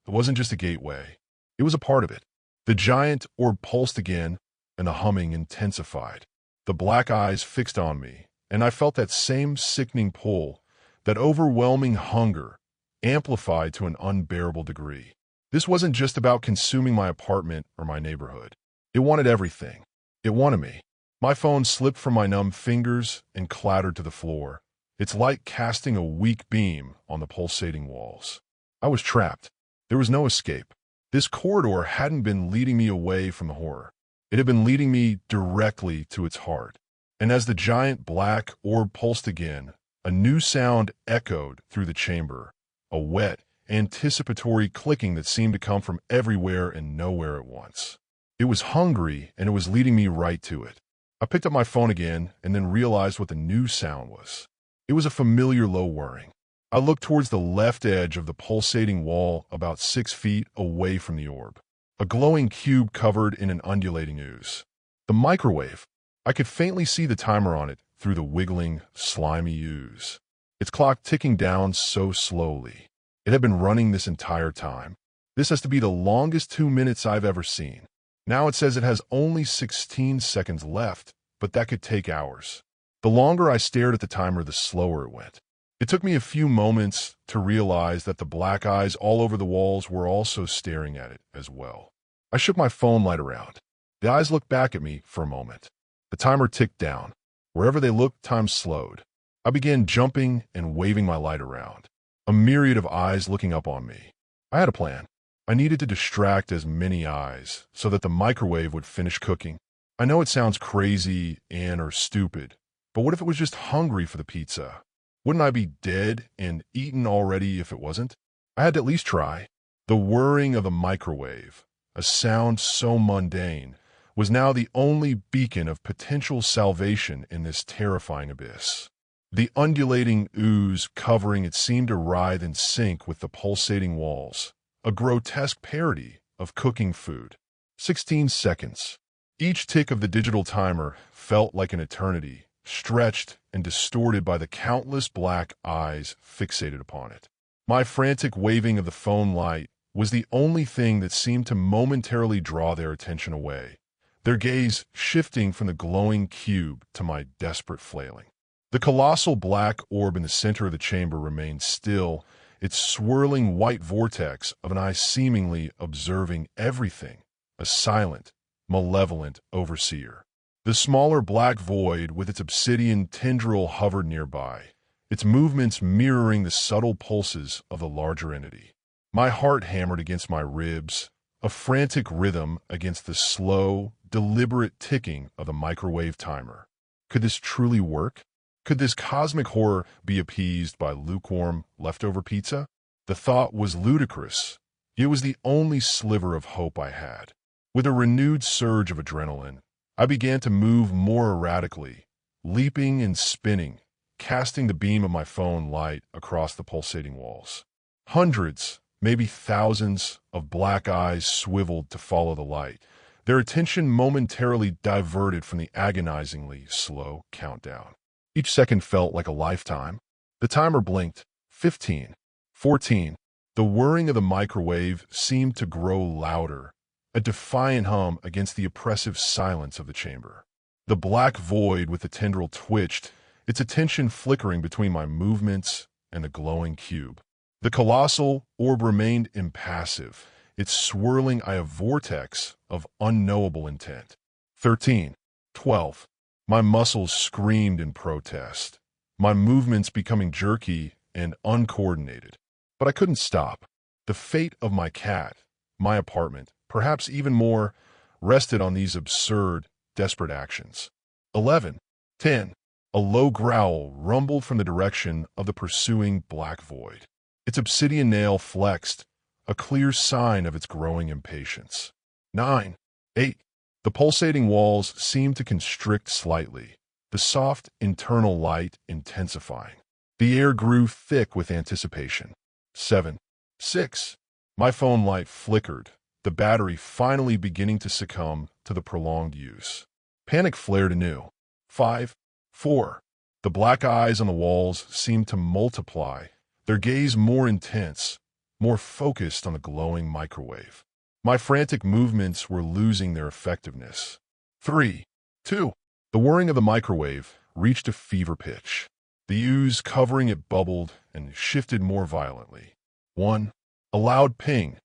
it wasn't just a gateway. It was a part of it. The giant orb pulsed again, and the humming intensified. The black eyes fixed on me, and I felt that same sickening pull, that overwhelming hunger, amplified to an unbearable degree. This wasn't just about consuming my apartment or my neighborhood. It wanted everything. It wanted me. My phone slipped from my numb fingers and clattered to the floor, its light casting a weak beam on the pulsating walls. I was trapped. There was no escape. This corridor hadn't been leading me away from the horror. It had been leading me directly to its heart. And as the giant black orb pulsed again, a new sound echoed through the chamber, a wet, anticipatory clicking that seemed to come from everywhere and nowhere at once. It was hungry, and it was leading me right to it. I picked up my phone again and then realized what the new sound was. It was a familiar low whirring. I looked towards the left edge of the pulsating wall about 6 feet away from the orb, a glowing cube covered in an undulating ooze. The microwave. I could faintly see the timer on it through the wiggling, slimy ooze. Its clock ticking down so slowly. It had been running this entire time. This has to be the longest 2 minutes I've ever seen. Now it says it has only 16 seconds left, but that could take hours. The longer I stared at the timer, the slower it went. It took me a few moments to realize that the black eyes all over the walls were also staring at it as well. I shook my phone light around. The eyes looked back at me for a moment. The timer ticked down. Wherever they looked, time slowed. I began jumping and waving my light around. A myriad of eyes looking up on me. I had a plan. I needed to distract as many eyes so that the microwave would finish cooking. I know it sounds crazy or stupid, but what if it was just hungry for the pizza? Wouldn't I be dead and eaten already if it wasn't? I had to at least try. The whirring of the microwave, a sound so mundane, was now the only beacon of potential salvation in this terrifying abyss. The undulating ooze covering it seemed to writhe in sync with the pulsating walls, a grotesque parody of cooking food. 16 seconds. Each tick of the digital timer felt like an eternity, stretched and distorted by the countless black eyes fixated upon it. My frantic waving of the phone light was the only thing that seemed to momentarily draw their attention away, their gaze shifting from the glowing cube to my desperate flailing. The colossal black orb in the center of the chamber remained still, its swirling white vortex of an eye seemingly observing everything, a silent, malevolent overseer. The smaller black void with its obsidian tendril hovered nearby, its movements mirroring the subtle pulses of the larger entity. My heart hammered against my ribs, a frantic rhythm against the slow, deliberate ticking of the microwave timer. Could this truly work? Could this cosmic horror be appeased by lukewarm, leftover pizza? The thought was ludicrous. It was the only sliver of hope I had. With a renewed surge of adrenaline, I began to move more erratically, leaping and spinning, casting the beam of my phone light across the pulsating walls. Hundreds, maybe thousands, of black eyes swiveled to follow the light, their attention momentarily diverted from the agonizingly slow countdown. Each second felt like a lifetime. The timer blinked. 15, 14. The whirring of the microwave seemed to grow louder, a defiant hum against the oppressive silence of the chamber. The black void with the tendril twitched, its attention flickering between my movements and the glowing cube. The colossal orb remained impassive, its swirling eye a vortex of unknowable intent. 13, 12. My muscles screamed in protest, my movements becoming jerky and uncoordinated. But I couldn't stop. The fate of my cat, my apartment, perhaps even more, rested on these absurd, desperate actions. 11, 10. A low growl rumbled from the direction of the pursuing black void. Its obsidian nail flexed, a clear sign of its growing impatience. 9, 8. The pulsating walls seemed to constrict slightly, the soft internal light intensifying. The air grew thick with anticipation. 7, 6. My phone light flickered, the battery finally beginning to succumb to the prolonged use. Panic flared anew. 5, 4. The black eyes on the walls seemed to multiply, their gaze more intense, more focused on the glowing microwave. My frantic movements were losing their effectiveness. 3, 2. The whirring of the microwave reached a fever pitch. The ooze covering it bubbled and shifted more violently. 1. A loud ping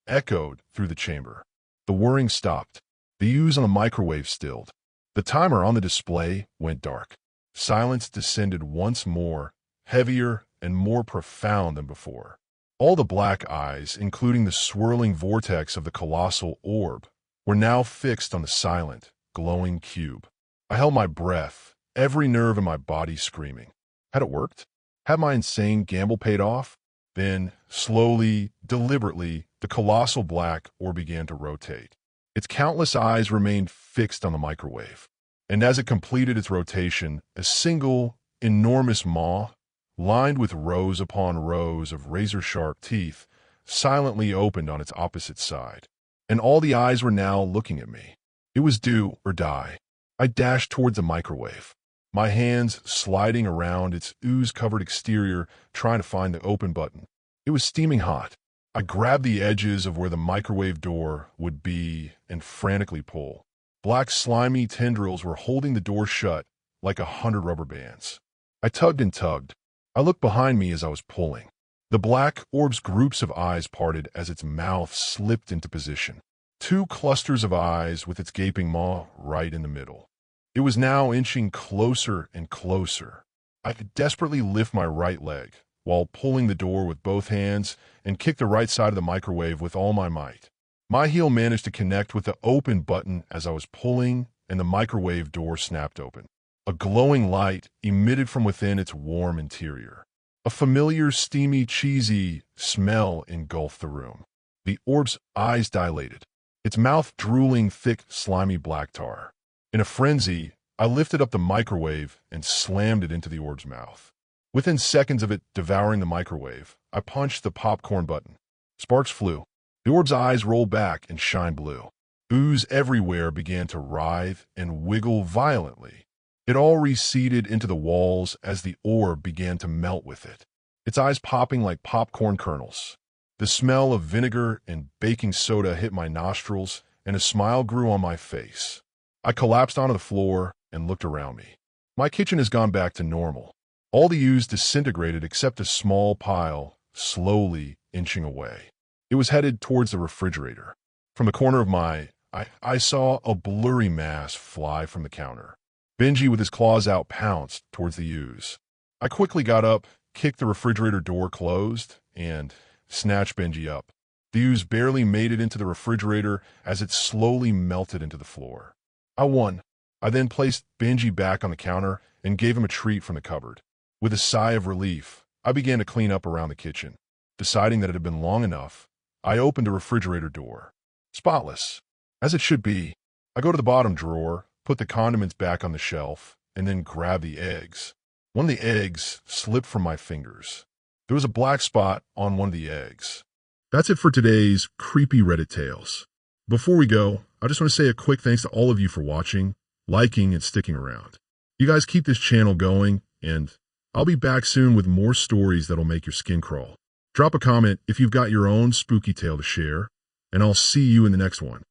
echoed through the chamber. The whirring stopped. The ooze on the microwave stilled. The timer on the display went dark. Silence descended once more, heavier and more profound than before. All the black eyes, including the swirling vortex of the colossal orb, were now fixed on the silent, glowing cube. I held my breath, every nerve in my body screaming. Had it worked? Had my insane gamble paid off? Then, slowly, deliberately, the colossal black orb began to rotate. Its countless eyes remained fixed on the microwave. And as it completed its rotation, a single, enormous maw, lined with rows upon rows of razor-sharp teeth, silently opened on its opposite side. And all the eyes were now looking at me. It was do or die. I dashed towards the microwave, my hands sliding around its ooze-covered exterior, trying to find the open button. It was steaming hot. I grabbed the edges of where the microwave door would be and frantically pulled. Black slimy tendrils were holding the door shut like 100 rubber bands. I tugged and tugged, I looked behind me as I was pulling. The black orb's groups of eyes parted as its mouth slipped into position. Two clusters of eyes with its gaping maw right in the middle. It was now inching closer and closer. I could desperately lift my right leg while pulling the door with both hands and kick the right side of the microwave with all my might. My heel managed to connect with the open button as I was pulling, and the microwave door snapped open. A glowing light emitted from within its warm interior. A familiar, steamy, cheesy smell engulfed the room. The orb's eyes dilated, its mouth drooling thick, slimy black tar. In a frenzy, I lifted up the microwave and slammed it into the orb's mouth. Within seconds of it devouring the microwave, I punched the popcorn button. Sparks flew. The orb's eyes rolled back and shined blue. Ooze everywhere began to writhe and wiggle violently. It all receded into the walls as the orb began to melt with it, its eyes popping like popcorn kernels. The smell of vinegar and baking soda hit my nostrils, and a smile grew on my face. I collapsed onto the floor and looked around me. My kitchen has gone back to normal. All the ooze disintegrated except a small pile, slowly inching away. It was headed towards the refrigerator. From the corner of my eye, I saw a blurry mass fly from the counter. Benji, with his claws out, pounced towards the ooze. I quickly got up, kicked the refrigerator door closed, and snatched Benji up. The ooze barely made it into the refrigerator as it slowly melted into the floor. I won. I then placed Benji back on the counter and gave him a treat from the cupboard. With a sigh of relief, I began to clean up around the kitchen. Deciding that it had been long enough, I opened the refrigerator door. Spotless, as it should be. I go to the bottom drawer, put the condiments back on the shelf, and then grab the eggs. One of the eggs slipped from my fingers. There was a black spot on one of the eggs. That's it for today's creepy Reddit tales. Before we go, I just want to say a quick thanks to all of you for watching, liking, and sticking around. You guys keep this channel going, and I'll be back soon with more stories that'll make your skin crawl. Drop a comment if you've got your own spooky tale to share, and I'll see you in the next one.